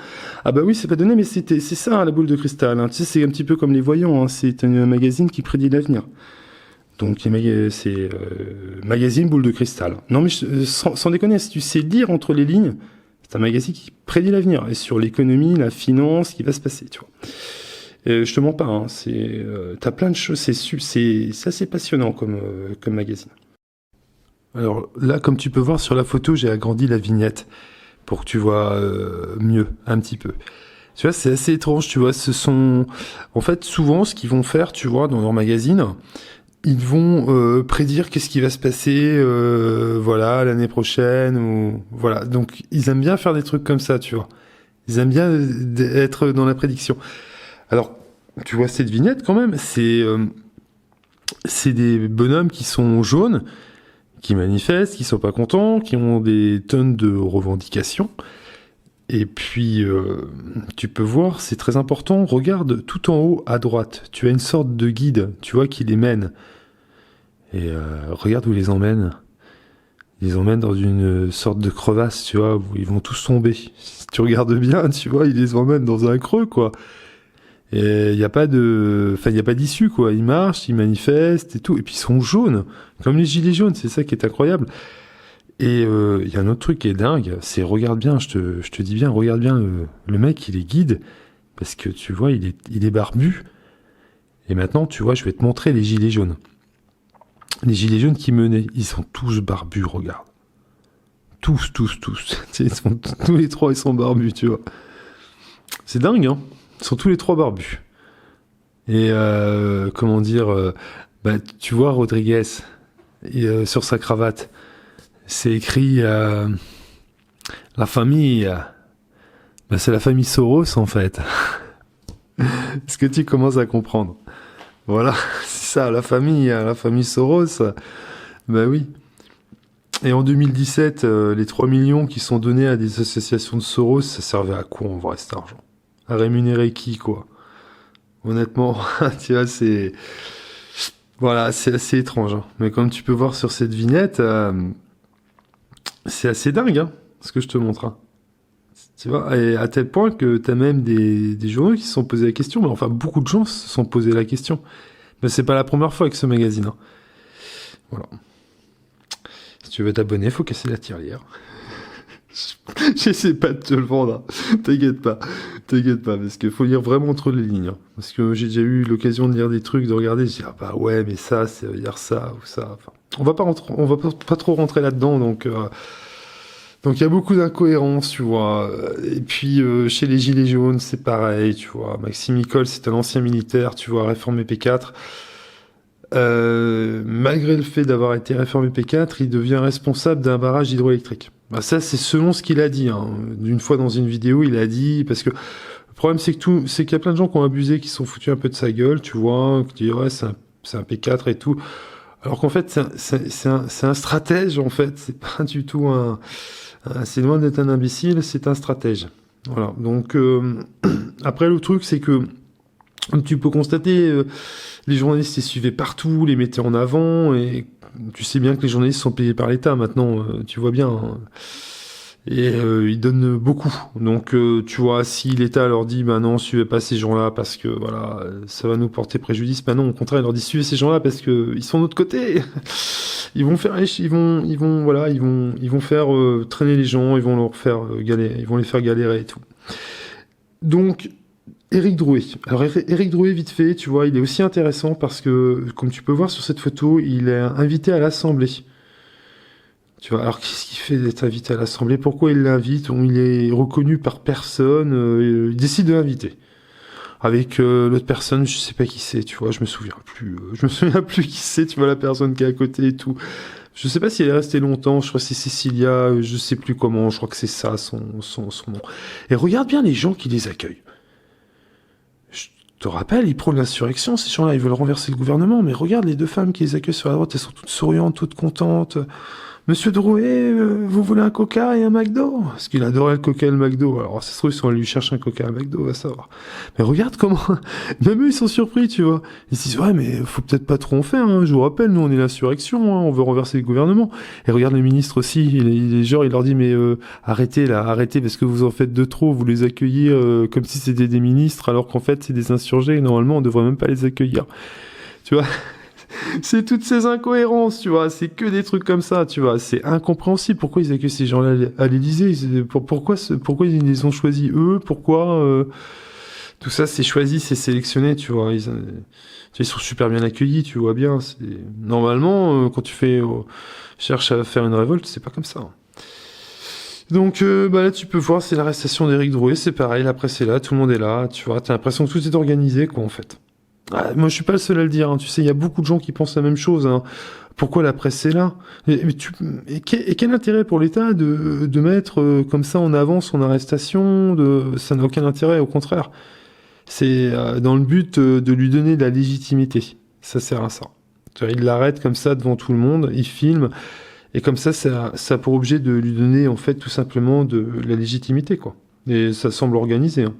Ah bah oui, c'est pas donné, mais c'est ça, hein, la boule de cristal. Hein. Tu sais, c'est un petit peu comme les voyants. Hein. C'est un magazine qui prédit l'avenir. Donc c'est magazine boule de cristal. Non mais sans déconner, si tu sais lire entre les lignes, c'est un magazine qui prédit l'avenir. Et sur l'économie, la finance, ce qui va se passer, tu vois. Je te mens pas, hein, t'as plein de choses, c'est assez passionnant comme magazine. Alors là, comme tu peux voir sur la photo, j'ai agrandi la vignette pour que tu vois mieux, un petit peu. Tu vois, c'est assez étrange, tu vois, en fait, souvent, ce qu'ils vont faire, tu vois, dans leur magazine, ils vont prédire qu'est-ce qui va se passer, voilà, l'année prochaine, ou voilà. Donc, ils aiment bien faire des trucs comme ça, tu vois. Ils aiment bien être dans la prédiction. Alors, tu vois cette vignette quand même, c'est des bonhommes qui sont jaunes, qui manifestent, qui sont pas contents, qui ont des tonnes de revendications. Et puis, tu peux voir, c'est très important, regarde tout en haut à droite, tu as une sorte de guide, tu vois, qui les mène. Et regarde où ils les emmènent. Ils les emmènent dans une sorte de crevasse, tu vois, où ils vont tous tomber. Si tu regardes bien, tu vois, ils les emmènent dans un creux, quoi. Et il n'y a pas d'issue, quoi. Ils marchent, ils manifestent et tout. Et puis ils sont jaunes, comme les gilets jaunes, c'est ça qui est incroyable. Et il y a un autre truc qui est dingue, c'est regarde bien, je te dis bien, regarde bien le mec, il est guide, parce que tu vois, il est barbu. Et maintenant, tu vois, je vais te montrer les gilets jaunes. Les gilets jaunes qui menaient, ils sont tous barbus, regarde. Tous. Tous les trois, ils sont barbus, tu vois. C'est dingue, hein. Ils sont tous les trois barbus. Et comment dire, tu vois Rodriguez, sur sa cravate, c'est écrit la famille. C'est la famille Soros en fait. Est-ce que tu commences à comprendre? Voilà, c'est ça, la famille Soros. Oui. Et en 2017, les 3 millions qui sont donnés à des associations de Soros, ça servait à quoi en vrai cet argent? À rémunérer qui, quoi? Honnêtement, tu vois, c'est assez étrange. Hein. Mais comme tu peux voir sur cette vignette, c'est assez dingue, hein, ce que je te montre. Hein. Tu vois, et à tel point que tu as même des journaux qui se sont posés la question, mais enfin beaucoup de gens se sont posés la question. Mais c'est pas la première fois avec ce magazine. Hein. Voilà. Si tu veux t'abonner, faut casser la tirelire. J'essaie pas de te le vendre. Hein. T'inquiète pas, parce qu'il faut lire vraiment entre les lignes. Hein. Parce que j'ai déjà eu l'occasion de lire des trucs, de regarder, je dis ouais, mais ça veut dire ça ou ça. Enfin, on va pas trop rentrer là-dedans, donc il y a beaucoup d'incohérences, tu vois. Et puis chez les Gilets jaunes, c'est pareil, tu vois. Maxime Nicole, c'est un ancien militaire, tu vois, réformé P4. Malgré le fait d'avoir été réformé P4, il devient responsable d'un barrage hydroélectrique. Ça, c'est selon ce qu'il a dit. Hein. Une fois dans une vidéo, il a dit... Parce que le problème, c'est qu'il y a plein de gens qui ont abusé, qui se sont foutus un peu de sa gueule, tu vois, qui disent « Ouais, c'est un P4 et tout ». Alors qu'en fait, c'est un stratège, en fait. C'est pas du tout c'est loin d'être un imbécile, c'est un stratège. Voilà. Donc, après, le truc, c'est que tu peux constater, les journalistes les suivaient partout, les mettaient en avant, et tu sais bien que les journalistes sont payés par l'État maintenant, tu vois bien. Hein. Et ils donnent beaucoup. Donc, tu vois, si l'État leur dit, non, suivez pas ces gens-là parce que voilà, ça va nous porter préjudice, non, au contraire, ils leur disent suivez ces gens-là parce que ils sont de notre côté. Ils vont faire, ils vont faire traîner les gens, ils vont leur faire galérer, ils vont les faire galérer et tout. Donc, Éric Drouet. Alors Éric Drouet, vite fait, tu vois, il est aussi intéressant parce que, comme tu peux voir sur cette photo, il est invité à l'Assemblée. Tu vois, alors qu'est-ce qu'il fait d'être invité à l'Assemblée? Pourquoi il l'invite? Il est reconnu par personne, il décide de l'inviter. Avec l'autre personne, je sais pas qui c'est, tu vois, je me souviens plus qui c'est, tu vois, la personne qui est à côté et tout. Je sais pas si elle est restée longtemps, je crois que c'est Cécilia, je sais plus comment, je crois que c'est ça son nom. Et regarde bien les gens qui les accueillent. Je te rappelle, ils prônent l'insurrection, ces gens-là, ils veulent renverser le gouvernement, mais regarde les deux femmes qui les accueillent sur la droite, elles sont toutes souriantes, toutes contentes. Monsieur Drouet, vous voulez un coca et un McDo? Parce qu'il adorait le coca et le McDo. Alors, ça se trouve, si on lui cherche un coca et un McDo, on va savoir. Mais regarde comment... Même eux, ils sont surpris, tu vois. Ils se disent, ouais, mais faut peut-être pas trop en faire, hein. Je vous rappelle, nous, on est l'insurrection, hein. On veut renverser le gouvernement. Et regarde les ministres aussi. Il leur dit, mais arrêtez, parce que vous en faites de trop. Vous les accueillez comme si c'était des ministres, alors qu'en fait, c'est des insurgés. Et normalement, on devrait même pas les accueillir. Tu vois. C'est toutes ces incohérences, tu vois, c'est que des trucs comme ça, tu vois, c'est incompréhensible. Pourquoi ils accueillent ces gens-là à l'Élysée? Pourquoi ils les ont choisis eux? Pourquoi tout ça c'est choisi, c'est sélectionné, tu vois. Ils sont super bien accueillis, tu vois bien. Normalement, quand tu cherches à faire une révolte, c'est pas comme ça. Donc là tu peux voir, c'est l'arrestation d'Éric Drouet, c'est pareil, la presse est là, tout le monde est là, tu vois, t'as l'impression que tout est organisé, quoi, en fait. Moi, je suis pas le seul à le dire. Hein. Tu sais, il y a beaucoup de gens qui pensent la même chose. Hein. Pourquoi la presse est là? Et quel intérêt pour l'État de mettre comme ça en avant son arrestation? Ça n'a aucun intérêt, au contraire. C'est dans le but de lui donner de la légitimité. Ça sert à ça. Tu vois, il l'arrête comme ça devant tout le monde, il filme, et comme ça a pour objet de lui donner, en fait, tout simplement de la légitimité, quoi. Et ça semble organisé, hein.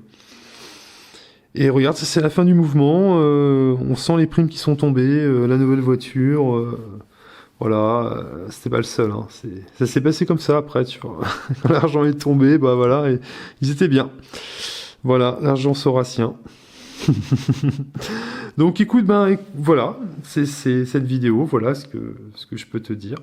Et regarde, ça c'est la fin du mouvement, on sent les primes qui sont tombées, la nouvelle voiture, voilà, c'était pas le seul, hein, ça s'est passé comme ça après, tu vois. Quand l'argent est tombé, voilà, et ils étaient bien. Voilà, l'argent soratien. Donc écoute, voilà, c'est cette vidéo, voilà ce que je peux te dire.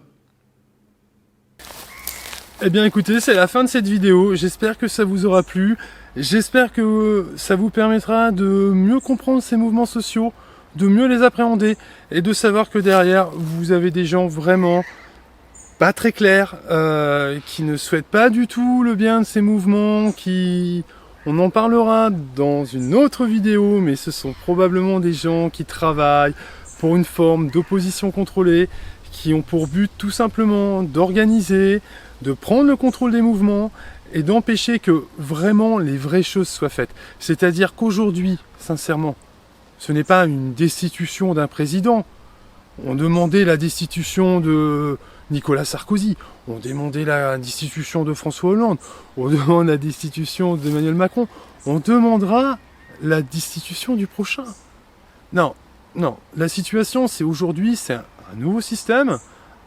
Eh bien écoutez, c'est la fin de cette vidéo, j'espère que ça vous aura plu, j'espère que ça vous permettra de mieux comprendre ces mouvements sociaux, de mieux les appréhender et de savoir que derrière, vous avez des gens vraiment pas très clairs, qui ne souhaitent pas du tout le bien de ces mouvements, on en parlera dans une autre vidéo, mais ce sont probablement des gens qui travaillent pour une forme d'opposition contrôlée, qui ont pour but tout simplement d'organiser, de prendre le contrôle des mouvements et d'empêcher que vraiment les vraies choses soient faites. C'est-à-dire qu'aujourd'hui, sincèrement, ce n'est pas une destitution d'un président. On demandait la destitution de Nicolas Sarkozy, on demandait la destitution de François Hollande, on demande la destitution d'Emmanuel Macron, on demandera la destitution du prochain. Non, non, la situation c'est aujourd'hui, c'est un nouveau système,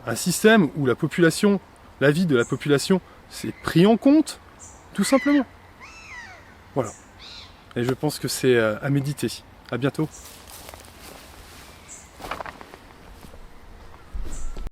un système où la population, la vie de la population, c'est pris en compte, tout simplement. Voilà. Et je pense que c'est à méditer. À bientôt.